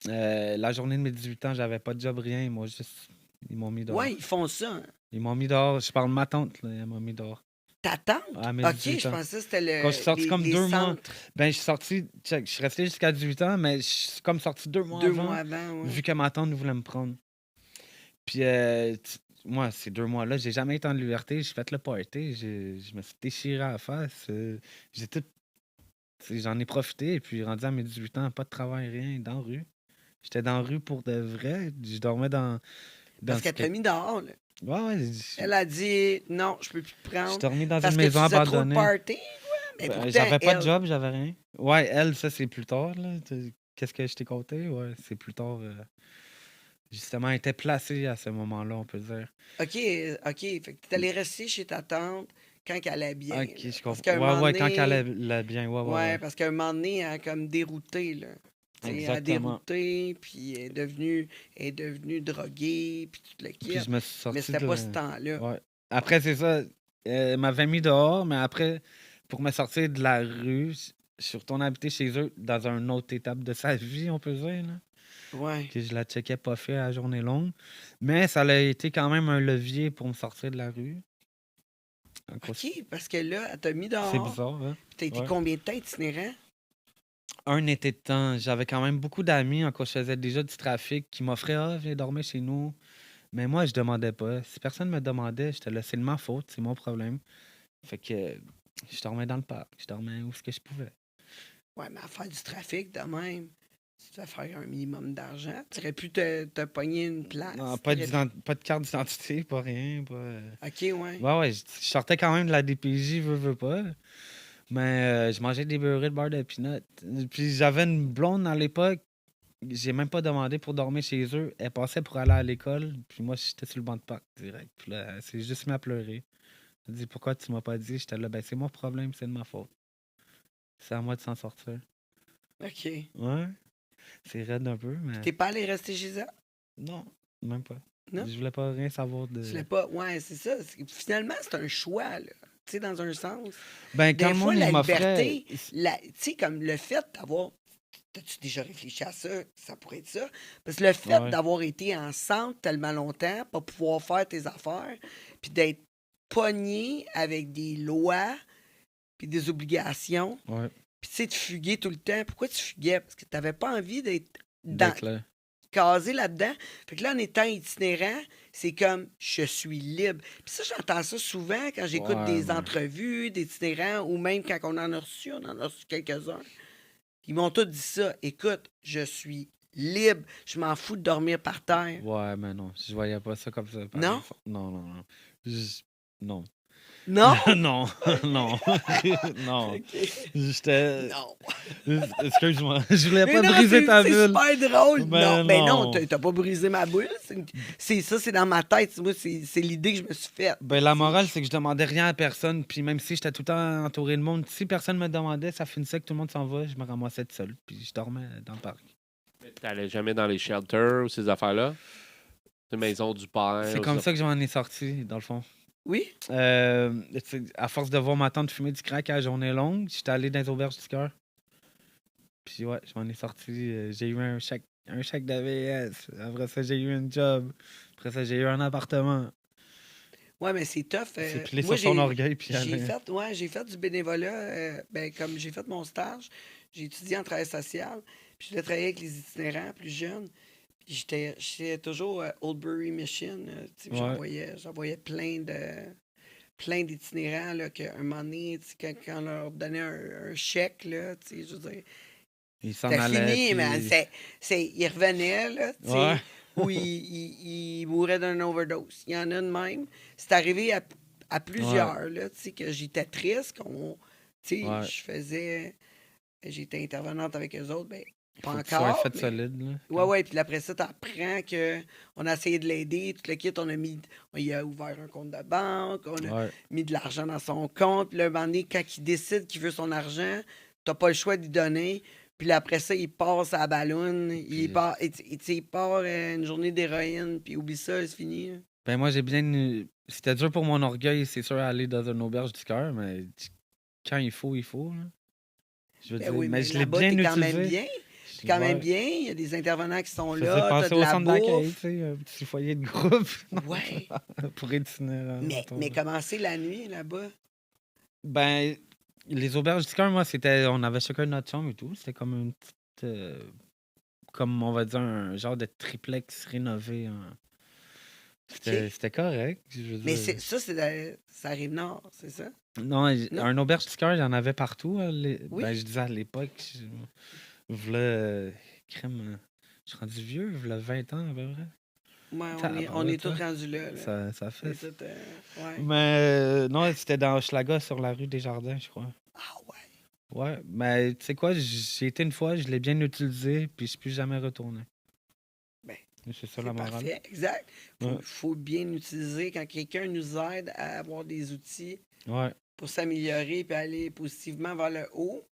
La journée de mes 18 ans, j'avais pas de job, rien. Ils m'ont mis dehors. Ouais, ils font ça, hein. Ils m'ont mis dehors. Je parle de ma tante, là, elle m'a mis dehors. Ta tante? À mes Ok, 18 je ans. pensais que c'était Quand je suis sorti comme les 2 mois, centres. ben je suis sorti, check, je suis resté jusqu'à 18 ans, mais je suis comme sorti 2 mois 2 mois avant, avant, vu ouais. que ma tante voulait me prendre. Puis, moi, ces 2 mois-là, j'ai jamais été en liberté. J'ai fait le party. Je me suis déchiré à la face. J'ai tout. J'en ai profité. Et puis, rendu à mes 18 ans, pas de travail, rien, dans la rue. J'étais dans la rue pour de vrai. Je dormais dans Parce qu'elle t'a ce. mis dehors, là. Ouais, ouais. Elle a dit non, je peux plus te Je prendre dormi dans une parce que tu maison faisais trop de abandonnée. party, quoi. Mais Ben, pourtant, j'avais pas de elle, job, j'avais rien. Ouais, elle, ça, c'est plus tard, là. Qu'est-ce que je t'ai conté? Ouais, c'est plus tard. Justement, elle était placée à ce moment-là, on peut dire. OK. Fait que t'es allé rester chez ta tante quand elle allait bien, Ok, là. je Parce comprends. qu'à un Ouais, moment ouais, quand elle donné, allait bien. Ouais, ouais, ouais, ouais. parce qu'à un moment donné, elle a comme dérouté, là. Tu sais, elle a Exactement. dérouté, puis elle est devenue droguée, puis tout le Puis kit. je me suis Mais sorti c'était de pas ce la... temps-là. Ouais. Après, c'est ça. Elle m'avait mis dehors, mais après, pour me sortir de la rue, je suis retourné habiter chez eux dans une autre étape de sa vie, on peut dire, là. Ouais. Que je la checkais pas fait à la journée longue. Mais ça a été quand même un levier pour me sortir de la rue. À cause- OK, parce que là, elle t'a mis C'est dehors, bizarre, hein? puis t'as été Ouais. combien de temps itinérant? Un été de temps. J'avais quand même beaucoup d'amis quand je faisais déjà du trafic qui m'offraient « Ah, viens dormir chez nous. » Mais moi, je demandais pas. Si personne me demandait, j'étais là, c'est de ma faute, c'est mon problème. Fait que je dormais dans le parc, je dormais où ce que je pouvais. Ouais, mais à faire du trafic de même, tu dois faire un minimum d'argent. Tu aurais pu te pogner une place. Non, T'aurais pu- pas de carte d'identité, pas rien. Pas... OK, ouais. Ouais, ouais, je sortais quand même de la DPJ, veux pas. Mais je mangeais des beurrés de beurre de pinot. Puis j'avais une blonde à l'époque, j'ai même pas demandé pour dormir chez eux. Elle passait pour aller à l'école, puis moi, j'étais sur le banc de parc direct. Puis là, elle s'est juste mis à pleurer. Elle dit pourquoi tu m'as pas dit? J'étais là, ben c'est mon problème, c'est de ma faute. C'est à moi de s'en sortir. OK. Ouais, c'est raide un peu, mais T'es pas allé rester chez elle? non, même pas. Non? Je voulais pas rien savoir de. Tu voulais pas. Ouais, c'est ça. Finalement, c'est un choix, là. Tu sais, dans un sens. Ben, quand Des le fois, monde, il la m'offrait. liberté, tu sais, comme le fait d'avoir. T'as-tu déjà réfléchi à ça? Ça pourrait être ça. Parce que le fait Ouais, d'avoir été ensemble tellement longtemps, pas pouvoir faire tes affaires, puis d'être pogné avec des lois, puis des obligations, ouais, puis tu sais, de fuguer tout le temps. Pourquoi tu fuguais? Parce que t'avais pas envie d'être d'être là. casé là-dedans. Fait que là, en étant itinérant, c'est comme je suis libre. Puis ça, j'entends ça souvent quand j'écoute Ouais, des mais. entrevues d'itinérants ou même quand on en a reçu quelques-uns. Ils m'ont tous dit ça. Écoute, je suis libre. Je m'en fous de dormir par terre. Ouais, mais non, je voyais pas ça comme ça. Par Non? exemple. Non, non, non. Non. Non? Non, non, non. OK. J'étais. Non. Excuse-moi, je voulais Mais pas non, briser ta c'est bulle. super drôle. Ben Non, ben non, non. t'as pas brisé ma bulle. C'est ça, c'est dans ma tête. Moi, c'est l'idée que je me suis faite. Ben, la morale, c'est que je demandais rien à personne. Puis même si j'étais tout le temps entouré de monde, si personne me demandait, ça finissait que tout le monde s'en va, je me ramassais tout seul. Puis je dormais dans le parc. T'allais jamais dans les shelters ou ces affaires-là? Les maisons du père. C'est ou comme ça que je m'en ai sorti, dans le fond. Oui? À force de voir ma tante fumer du crack à la journée longue, j'étais allé dans les auberges du cœur. Puis ouais, je m'en ai sorti. J'ai eu un chèque d'AVS. Après ça, j'ai eu un job. Après ça, j'ai eu un appartement. Ouais, mais c'est tough. C'est piler Moi, sur son orgueil puis aller. j'ai fait du bénévolat. Comme j'ai fait mon stage, j'ai étudié en travail social. Puis je travaillé avec les itinérants plus jeunes. Puis j'étais toujours Oldbury Mission. Tu sais, puis Ouais. j'envoyais plein d'itinérants là, qu'à un moment donné, tu sais, quand on leur donnait un chèque, là, tu sais, je veux dire, Il s'en c'était allait, fini, man. puis... Ils revenaient, là, tu Ouais. sais, ou ils mouraient d'une overdose. Il y en a de même. C'est arrivé à Ouais. plusieurs, là, tu sais, que j'étais triste, tu sais, Ouais. j'étais intervenante avec eux autres, ben, Il pas faut que tu sois encore, fait mais... solide, là. Ouais, puis après ça, t'apprends qu'on a essayé de l'aider, tout le kit, il a ouvert un compte de banque, on a Ouais. mis de l'argent dans son compte, puis là, un moment donné, quand il décide qu'il veut son argent, t'as pas le choix d'y donner, puis là, après ça, il passe à la balloune, il Puis... part, il part une journée d'héroïne, puis oublie ça, c'est fini. Là. Ben moi, j'ai bien... C'était dur pour mon orgueil, c'est sûr, aller dans une auberge du cœur, mais quand il faut, là. Je veux Ben dire, oui, mais mais je l'ai là-bas, bien t'es quand même utilisé. bien. T'es quand même Ouais. bien, il y a des intervenants qui sont Ça faisait là, t'as penser de au la centre d'accueil, tu bouffe. sais, un petit foyer de groupe. Ouais. Pour itinérants, mettons, Mais là. comment c'est la nuit, là-bas? Ben, les auberges du cœur, moi, c'était... On avait chacun notre chambre et tout. C'était comme une petite... comme, on va dire, un genre de triplex rénové. OK. C'était correct, je veux Mais dire. ça arrive nord, c'est ça? Non, Non? un auberge du cœur, il y en avait partout. Oui? Ben, je disais à l'époque, v'là, crème, je suis rendu vieux, v'là 20 ans à peu près. Ouais, on est Tabarouette, tous hein. rendus là. Ça On fait. est tous, ouais. Mais non, c'était dans Hochelaga, sur la rue des Jardins, je crois. Ah ouais. Ouais, mais tu sais quoi, j'ai été une fois, je l'ai bien utilisé, puis je suis plus jamais retourné. Ben, C'est ça c'est la morale. parfait, exact. Ouais. Faut bien utiliser quand quelqu'un nous aide à avoir des outils Ouais. pour s'améliorer et aller positivement vers le haut.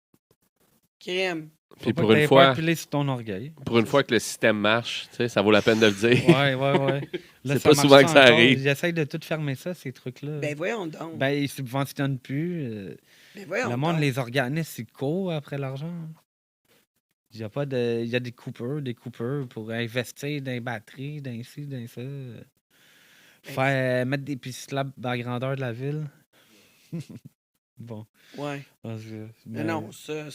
Crème. Faut Puis pas pour que une t'aies pas fois, appeler sur ton orgueil. pour une fois que le système marche, tu sais, ça vaut la peine de le dire. Ouais. Là, C'est ça pas marche souvent que ça encore. arrive. J'essaye de tout fermer ça, ces trucs-là. Ben voyons donc. Ben, ils subventionnent plus. Ben voyons Le monde, donc. les organismes, ils courent après l'argent. Il y a pas de. Il y a des coupeurs pour investir dans les batteries, dans ci, dans ça. Mettre des pistes là à la grandeur de la ville. Bon. Ouais. Mais... Non, ça,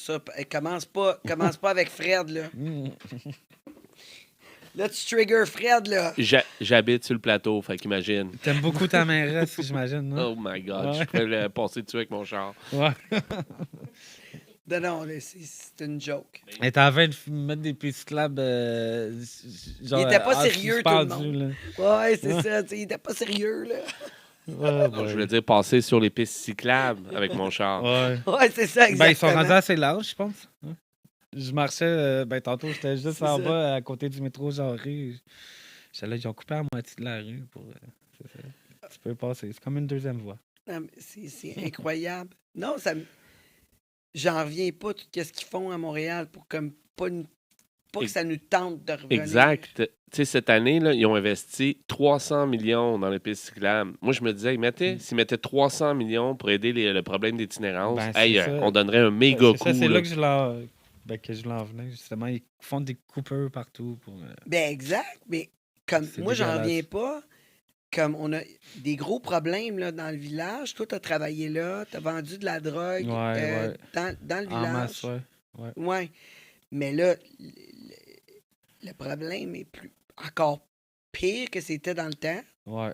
commence pas avec Fred, là. Là, tu trigger Fred, là. J'habite sur le plateau, fait qu'imagine. T'aimes beaucoup ta mairesse, j'imagine, non? Oh my God, Ouais. je pourrais passer dessus avec mon char. Ouais. Non, là, c'est une joke. Elle était en train de mettre des pistes clubs. Genre, Il était pas sérieux, tout le suspendues, monde. là. Ouais, c'est ça. Tu sais, il était pas sérieux, là. Ouais, Non, je voulais dire passer sur les pistes cyclables avec mon char. Ouais. Ouais, c'est ça, exactement. Ben, ils sont rendus assez larges, je pense. Ouais. Je marchais, ben, tantôt, j'étais juste C'est en ça. bas, à côté du métro Jarry. J'étais là, ils ont coupé à moitié de la rue pour. C'est ça. Tu peux passer. C'est comme une deuxième voie. Non, mais c'est incroyable. Non, j'en reviens pas tout ce qu'ils font à Montréal pour comme pas que ça nous tente de revenir. Exact. Tu sais, cette année, là, ils ont investi 300 millions dans les pistes cyclables. Moi, je me disais, s'ils mettaient 300 millions pour aider le problème d'itinérance, Ben, hey, c'est ça. on donnerait un méga coup. C'est là. là que je l'en venais, justement. Ils font des coupeurs partout pour. Ben exact, mais comme C'est moi, j'en dégueulasse. reviens pas. Comme on a des gros problèmes là, dans le village. Toi, tu as travaillé là, tu as vendu de la drogue Ouais. dans le En village. masse, ouais. Ouais. Mais là, le problème est encore pire que c'était dans le temps. Ouais.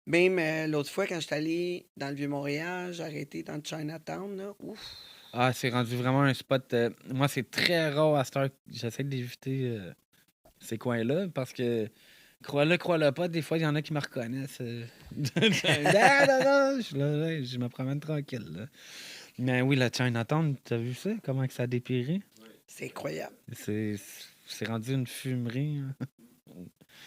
Même l'autre fois, quand je suis allé dans le Vieux-Montréal, j'ai arrêté dans le Chinatown. Là. Ouf. Ah, c'est rendu vraiment un spot. Moi, c'est très rare à cette heure. J'essaie d'éviter ces coins-là parce que, crois-le pas, des fois, il y en a qui me reconnaissent. Non, je suis là, je me promène tranquille. Là. Mais oui, la Chinatown, t'as vu ça? Comment que ça a dépiré? C'est incroyable. C'est rendu une fumerie. Hein.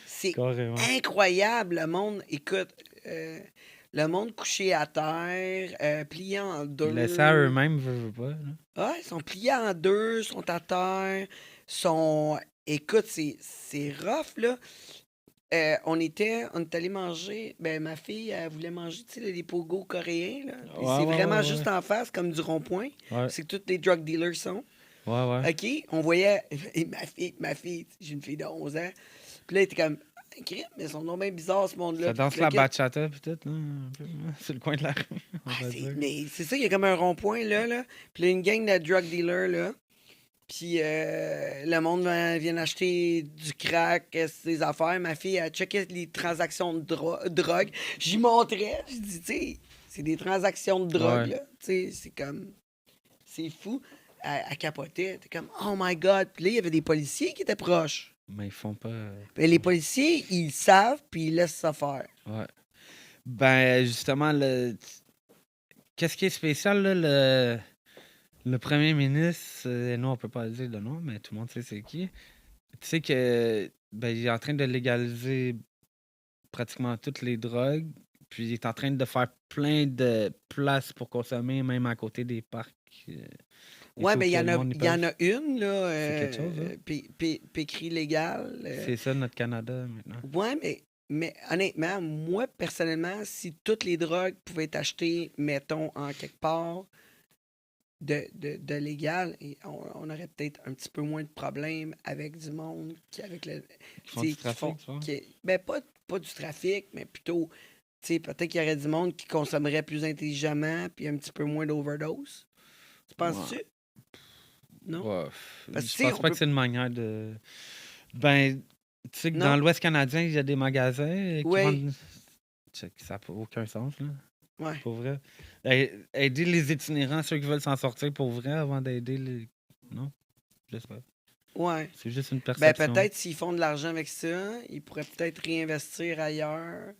C'est Carrément. incroyable, le monde. Écoute, le monde couché à terre, plié en deux. Ils laissaient à eux-mêmes, veux pas. Là. Ah, ils sont pliés en deux, sont à terre, Écoute, c'est rough, là. On est allé manger. Ben, ma fille, elle voulait manger, tu sais, les pogos coréens, là. Puis Ouais, c'est ouais, vraiment ouais, juste en face, comme du rond-point. Ouais. C'est que tous les drug dealers sont. Ouais. OK? On voyait. Et ma fille, j'ai une fille de 11 ans. Puis là, elle était comme. un crime, mais ils sont donc bien bizarres, ce monde-là. Ça Puis danse tout la le kit. bachata, peut-être, là, un peu, là, sur le coin de la rue, on va dire. Mais c'est ça, il y a comme un rond-point, là. Puis il y a une gang de drug dealers, là. Puis le monde vient acheter du crack, des affaires. Ma fille, elle checkait les transactions de drogue. J'y montrais. Je dis, tu sais, c'est des transactions de drogue, Ouais. là. Tu sais, c'est comme... C'est fou. Elle capotait. Elle était comme, oh my God. Puis là, il y avait des policiers qui étaient proches. Mais ils font pas... Puis les policiers, ils savent, puis ils laissent ça faire. Ouais. Ben, justement, qu'est-ce qui est spécial, là, le premier ministre, nous, on peut pas le dire de nom, mais tout le monde sait c'est qui. Tu sais que ben, il est en train de légaliser pratiquement toutes les drogues, puis il est en train de faire plein de places pour consommer, même à côté des parcs. Et Ouais, tout, mais il y que en le a, monde, il y en a une, là, C'est quelque chose, hein? pécris légal. C'est ça, notre Canada, maintenant. Ouais, mais honnêtement, moi, personnellement, si toutes les drogues pouvaient être achetées, mettons, en quelque part de légal, et on aurait peut-être un petit peu moins de problèmes avec du monde avec le. Qui font tu du sais, qui font- trafic, tu vois? ben, pas du trafic, mais plutôt, tu sais, peut-être qu'il y aurait du monde qui consommerait plus intelligemment puis un petit peu moins d'overdose. Tu penses-tu? Non? Ouais. Parce que, Je tu sais, pense on pas peut- que c'est une manière de... Ben, tu sais que Non. dans l'Ouest canadien, il y a des magasins qui Oui. vendent... Check, ça n'a aucun sens, là. Ouais. Pour vrai. Aider les itinérants, ceux qui veulent s'en sortir pour vrai, avant d'aider les... Non? Je sais pas. Ouais. C'est juste une Ben, perception. peut-être s'ils font de l'argent avec ça, ils pourraient peut-être réinvestir ailleurs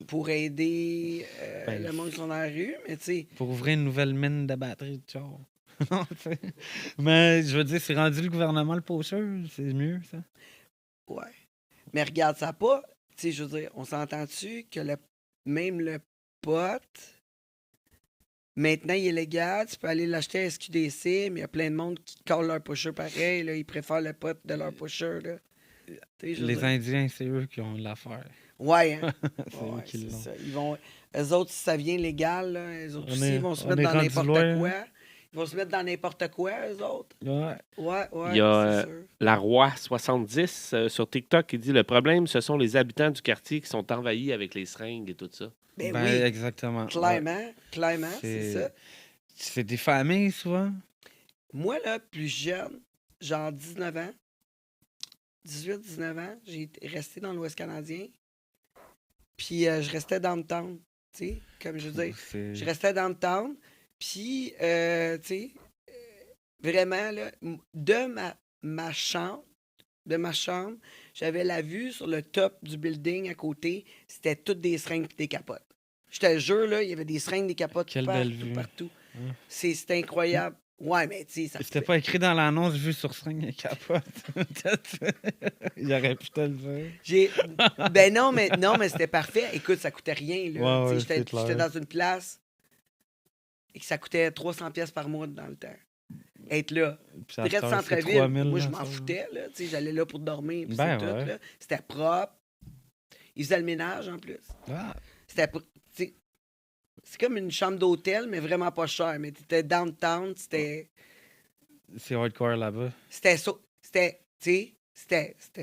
pour aider Ben, le monde qui sont dans la rue, mais tu sais, Pour ouvrir une nouvelle mine de batterie de char. Non, tu sais. Mais je veux dire, c'est rendu le gouvernement le pocheur. C'est mieux, ça. ouais. Mais regarde ça pas, tu sais, je veux dire, on s'entend-tu que même le pot, maintenant, il est légal, tu peux aller l'acheter à SQDC, mais il y a plein de monde qui collent leur pusher pareil, là, ils préfèrent le pot de leur pusher, là. Tu sais, je veux Les dire. Indiens, c'est eux qui ont l'affaire. Ouais, hein? C'est Ouais, eux qui c'est l'ont. ça. Eux autres, si ça vient légal, là, eux autres On aussi, est- ils vont se on mettre est dans rendu n'importe loin, quoi. hein? Ils vont se mettre dans n'importe quoi, eux autres. Ouais. Ouais, Il y a, c'est sûr. La Roi 70 sur TikTok qui dit le problème, ce sont les habitants du quartier qui sont envahis avec les seringues et tout ça. Ben Ben, oui, exactement. Ouais. clairement, c'est ça. C'est des familles, souvent. Moi, là, plus jeune, genre 19 ans, 18-19 ans, j'ai resté dans l'Ouest canadien. Puis je restais downtown, tu sais, comme je veux dire. Je restais downtown. Puis, tu sais, vraiment, là, de ma chambre, j'avais la vue sur le top du building à côté. C'était toutes des seringues et des capotes. Je te jure, là, il y avait des seringues, des capotes Quelle partout, belle vue. partout. Hein? C'était incroyable. Ouais, mais tu sais, ça C'était fait- pas écrit dans l'annonce vue sur string et capote. Il aurait pu te le dire. Ben non, mais c'était parfait. Écoute, ça coûtait rien. Là. Ouais, Tu sais, c'est clair. j'étais dans une place et que ça coûtait 300 pièces par mois dans le temps. Être là. Puis à Direct cette heure, c'est centre-ville. 3000, Moi, là, je m'en ça. foutais. Là. Tu sais, j'allais là pour dormir. Puis Ben c'est tout. ouais. Là. C'était propre. Ils faisaient le ménage en plus. Ah, C'était tu sais, c'est comme une chambre d'hôtel, mais vraiment pas cher. Mais t'étais downtown, c'était c'est hardcore là-bas. c'était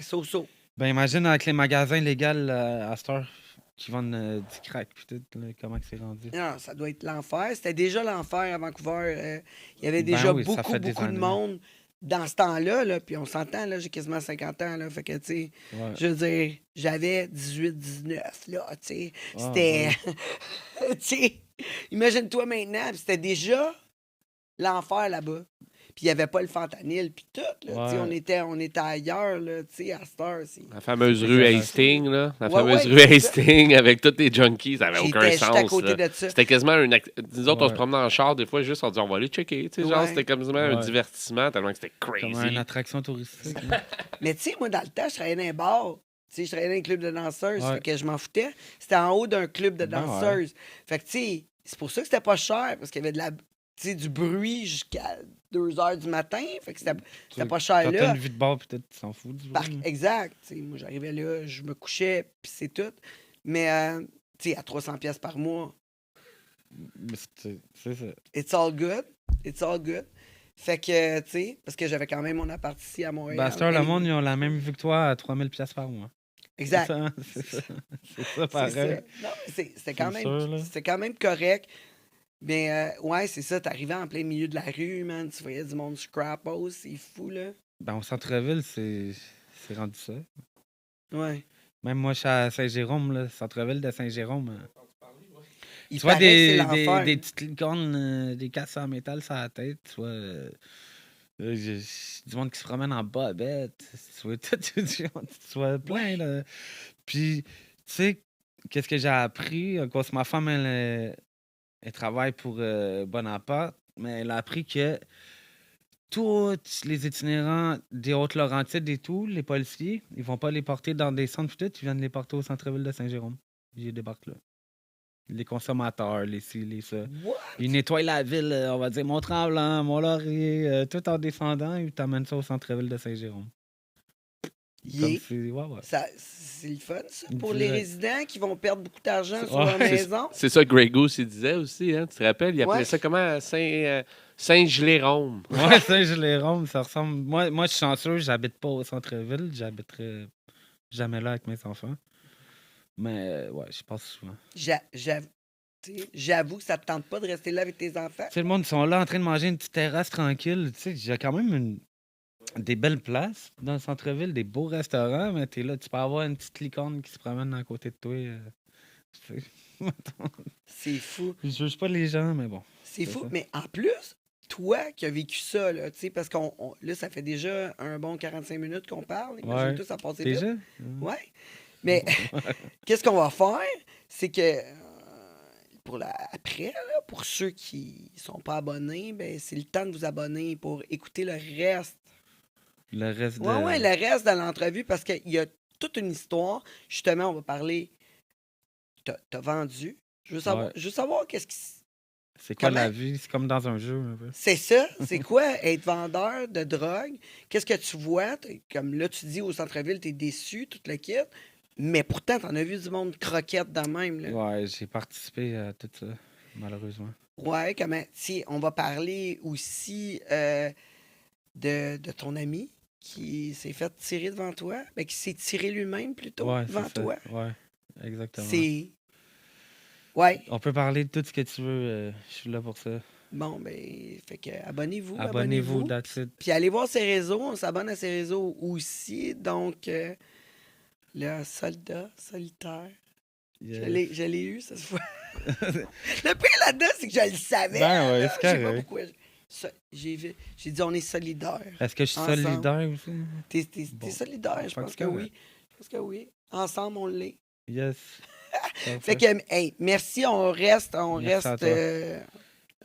so-so. Ben imagine avec les magasins légaux à cette heure qui vendent du crack, peut-être, là, comment que c'est rendu. Non, ça doit être l'enfer. C'était déjà l'enfer à Vancouver. Il y avait Ben déjà oui, ça beaucoup fait des de années. monde dans ce temps-là. Là, puis on s'entend, là, j'ai quasiment 50 ans. Là, fait que, tu sais, Ouais. je veux dire, j'avais 18-19, là, tu sais. Ah, C'était... tu sais, imagine-toi maintenant, puis c'était déjà l'enfer là-bas. Puis il n'y avait pas le fentanyl, puis tout, là. Tu sais, Ouais. on était ailleurs, là, tu sais, à cette heure. La fameuse C'est rue dégueulasse. Hastings, là. La Ouais, fameuse ouais, rue c'est ça. Hastings avec tous les junkies, ça n'avait aucun J'étais juste à sens. côté là. de ça. C'était quasiment un. Nous autres, on se Ouais. promenait en char, des fois, juste on disait, on va aller checker. Tu sais, genre, Ouais. c'était quasiment un Ouais. divertissement tellement que c'était Comme crazy. une attraction touristique. là. Mais tu sais, moi, dans le temps, je travaillais dans un bar. Tu sais, je travaillais dans un club de danseuses. Ouais. Fait que je m'en foutais. C'était en haut d'un club de Ben ouais. danseuses. Fait que, tu sais, c'est pour ça que c'était pas cher. Parce qu'il y avait du bruit jusqu'à 2 h du matin. Fait que c'était pas cher Quand là. t'as une vie de bar, peut-être tu t'en fous du bruit, là. Exact. Tu sais, moi, j'arrivais là, je me couchais, puis c'est tout. Mais, tu sais, à 300 pièces par mois, Mais c'est ça. it's all good. It's all good. Fait que, tu sais, parce que j'avais quand même mon appart ici à Montréal. Ben, à cette heure, le monde, ils ont la même victoire à 3000$ par mois. Exact. C'est ça. C'est ça, C'est pareil. ça. Non, c'était quand C'est même, sûr, là. c'était quand même correct. Mais ouais, c'est ça. T'arrivais en plein milieu de la rue, man. Tu voyais du monde scrapos. C'est fou, là. Ben, au centre-ville, c'est rendu ça. Ouais. Même moi, je suis à Saint-Jérôme, là, centre-ville de Saint-Jérôme. Il Tu vois paraît que c'est des l'enfer. petites licornes, des casses en métal sur la tête. Tu vois du monde qui se promène en bobette. Tu vois, tu vois plein. Là. Puis, tu sais, qu'est-ce que j'ai appris? À cause que ma femme, elle travaille pour Bonaparte, mais elle a appris que tous les itinérants des Hautes-Laurentides et tout, les policiers, ils vont pas les porter dans des centres pis tout, ils viennent les porter au centre-ville de Saint-Jérôme. Ils débarquent là. Les consommateurs, les ci, les ça. What? Ils nettoient la ville, on va dire Mont-Tremblant, Mont-Laurier, tout en descendant, ils t'amènent ça au centre-ville de Saint-Jérôme. Comme Yeah. c'est... Ouais. C'est le fun, ça, pour Direct. les résidents qui vont perdre beaucoup d'argent sur Ouais. leur maison. C'est ça que Grey Goose, il disait aussi, hein? Tu te rappelles? Il appelait Ouais. ça comment? Saint-Gelérôme. Ouais, Saint-Jérôme, ça ressemble... Moi, je suis chanceux, j'habite pas au centre-ville, j'habiterai jamais là avec mes enfants. Mais ouais, je passe souvent. J'avoue que ça te tente pas de rester là avec tes enfants. Tu sais, le monde, ils sont là en train de manger une petite terrasse tranquille. Tu sais, j'ai quand même des belles places dans le centre-ville, des beaux restaurants, mais t'es là, tu peux avoir une petite licorne qui se promène à côté de toi. Tu sais. C'est fou. Je juge pas les gens, mais bon. C'est C'est fou. ça. Mais en plus, toi qui as vécu ça, là, tu sais, parce là, ça fait déjà un bon 45 minutes qu'on parle. Imagine Ouais. tout, ça passe vite. Déjà? Ouais. Mais qu'est-ce qu'on va faire? C'est que après, là, pour ceux qui sont pas abonnés, ben, c'est le temps de vous abonner pour écouter le reste. Le reste de... Ouais, le reste de l'entrevue, parce qu'il y a toute une histoire. Justement, on va parler. T'as vendu. Je veux savoir qu'est-ce qui. C'est quoi Comment? la vie? C'est comme dans un jeu, un peu. C'est ça. C'est quoi être vendeur de drogue? Qu'est-ce que tu vois? Comme là, tu dis au centre-ville, t'es déçu, tout le kit. Mais pourtant, t'en as vu du monde croquette de même. Là. Ouais, j'ai participé à tout ça, malheureusement. Ouais, comment. Si, on va parler aussi de ton ami qui s'est fait tirer devant toi. Ben, qui s'est tiré lui-même plutôt Ouais, devant c'est ça. toi. Ouais, exactement. C'est. Ouais. On peut parler de tout ce que tu veux. Je suis là pour ça. Bon, ben, fait que abonnez-vous. Abonnez-vous, that's it. Puis allez voir ses réseaux. On s'abonne à ses réseaux aussi. Donc, le soldat solitaire. Yes. Je l'ai eu, cette fois. Le pire là-dedans, c'est que je le savais. Ben ouais, là. c'est Je sais pas correct. pourquoi. J'ai dit, on est solidaires. Est-ce que je suis Ensemble. solidaire aussi? T'es Bon. solidaire, je pense que correct. oui. Je pense que oui. Ensemble, on l'est. Yes. Fait que, hey, merci, on reste. Merci à toi.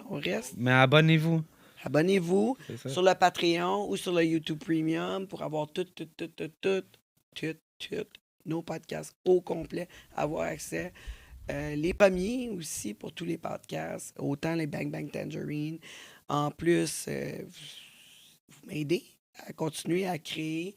On reste. Mais abonnez-vous. Abonnez-vous C'est ça. sur le Patreon ou sur le YouTube Premium pour avoir tous nos podcasts au complet, avoir accès. Les pommiers aussi pour tous les podcasts, autant les Bang Bang Tangerine. En plus, vous m'aidez à continuer à créer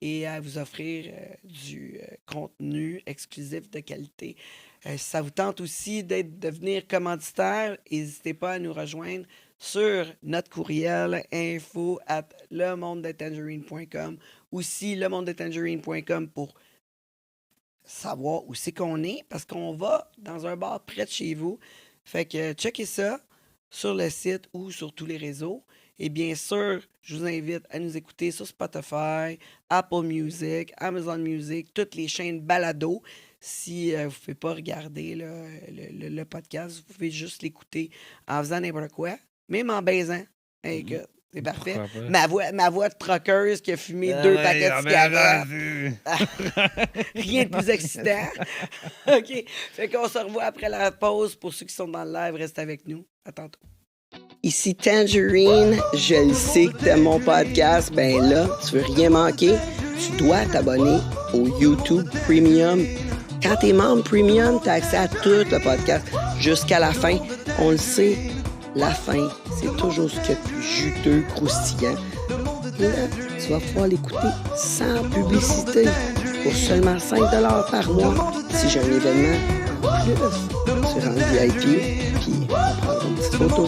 et à vous offrir du contenu exclusif de qualité. Si ça vous tente aussi de devenir commanditaire, n'hésitez pas à nous rejoindre sur notre courriel info@lemondetangerine.com. Aussi, lemondetangerine.com pour savoir où c'est qu'on est, parce qu'on va dans un bar près de chez vous. Fait que checkez ça sur le site ou sur tous les réseaux. Et bien sûr, je vous invite à nous écouter sur Spotify, Apple Music, Amazon Music, toutes les chaînes balado. Si vous ne pouvez pas regarder là, le podcast, vous pouvez juste l'écouter en faisant n'importe quoi, même en baisant. Hey, écoute, c'est parfait. Pourquoi pas? Ma voix de truckeuse qui a fumé Ah 2 ouais, paquets de ah ben, cigarettes. vas-y. Rien de plus excitant. OK. Fait qu'on se revoit après la pause. Pour ceux qui sont dans le live, restez avec nous. À tantôt. Ici Tangerine. Je le sais que t'aimes mon podcast. Ben là, tu veux rien manquer. Tu dois t'abonner au YouTube Premium. Quand t'es membre Premium, t'as accès à tout le podcast jusqu'à la fin. On le sait, la fin, c'est toujours ce qu'il y a de plus juteux, croustillant. Et là, tu vas pouvoir l'écouter sans publicité pour seulement 5$ par mois. Si j'ai un événement en plus, tu rentres VIP, puis on prend une petite photo.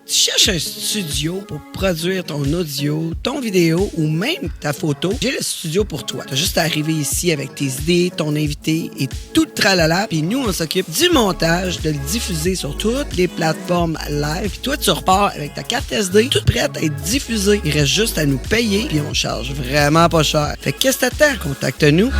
Tu cherches cherches un studio pour produire ton audio, ton vidéo ou même ta photo, j'ai le studio pour toi. T'as juste à arriver ici avec tes idées, ton invité et tout le tralala. Puis nous, on s'occupe du montage, de le diffuser sur toutes les plateformes live. Puis toi, tu repars avec ta carte SD, toute prête à être diffusée. Il reste juste à nous payer, puis on charge vraiment pas cher. Fait que qu'est-ce que t'attends? Contacte-nous.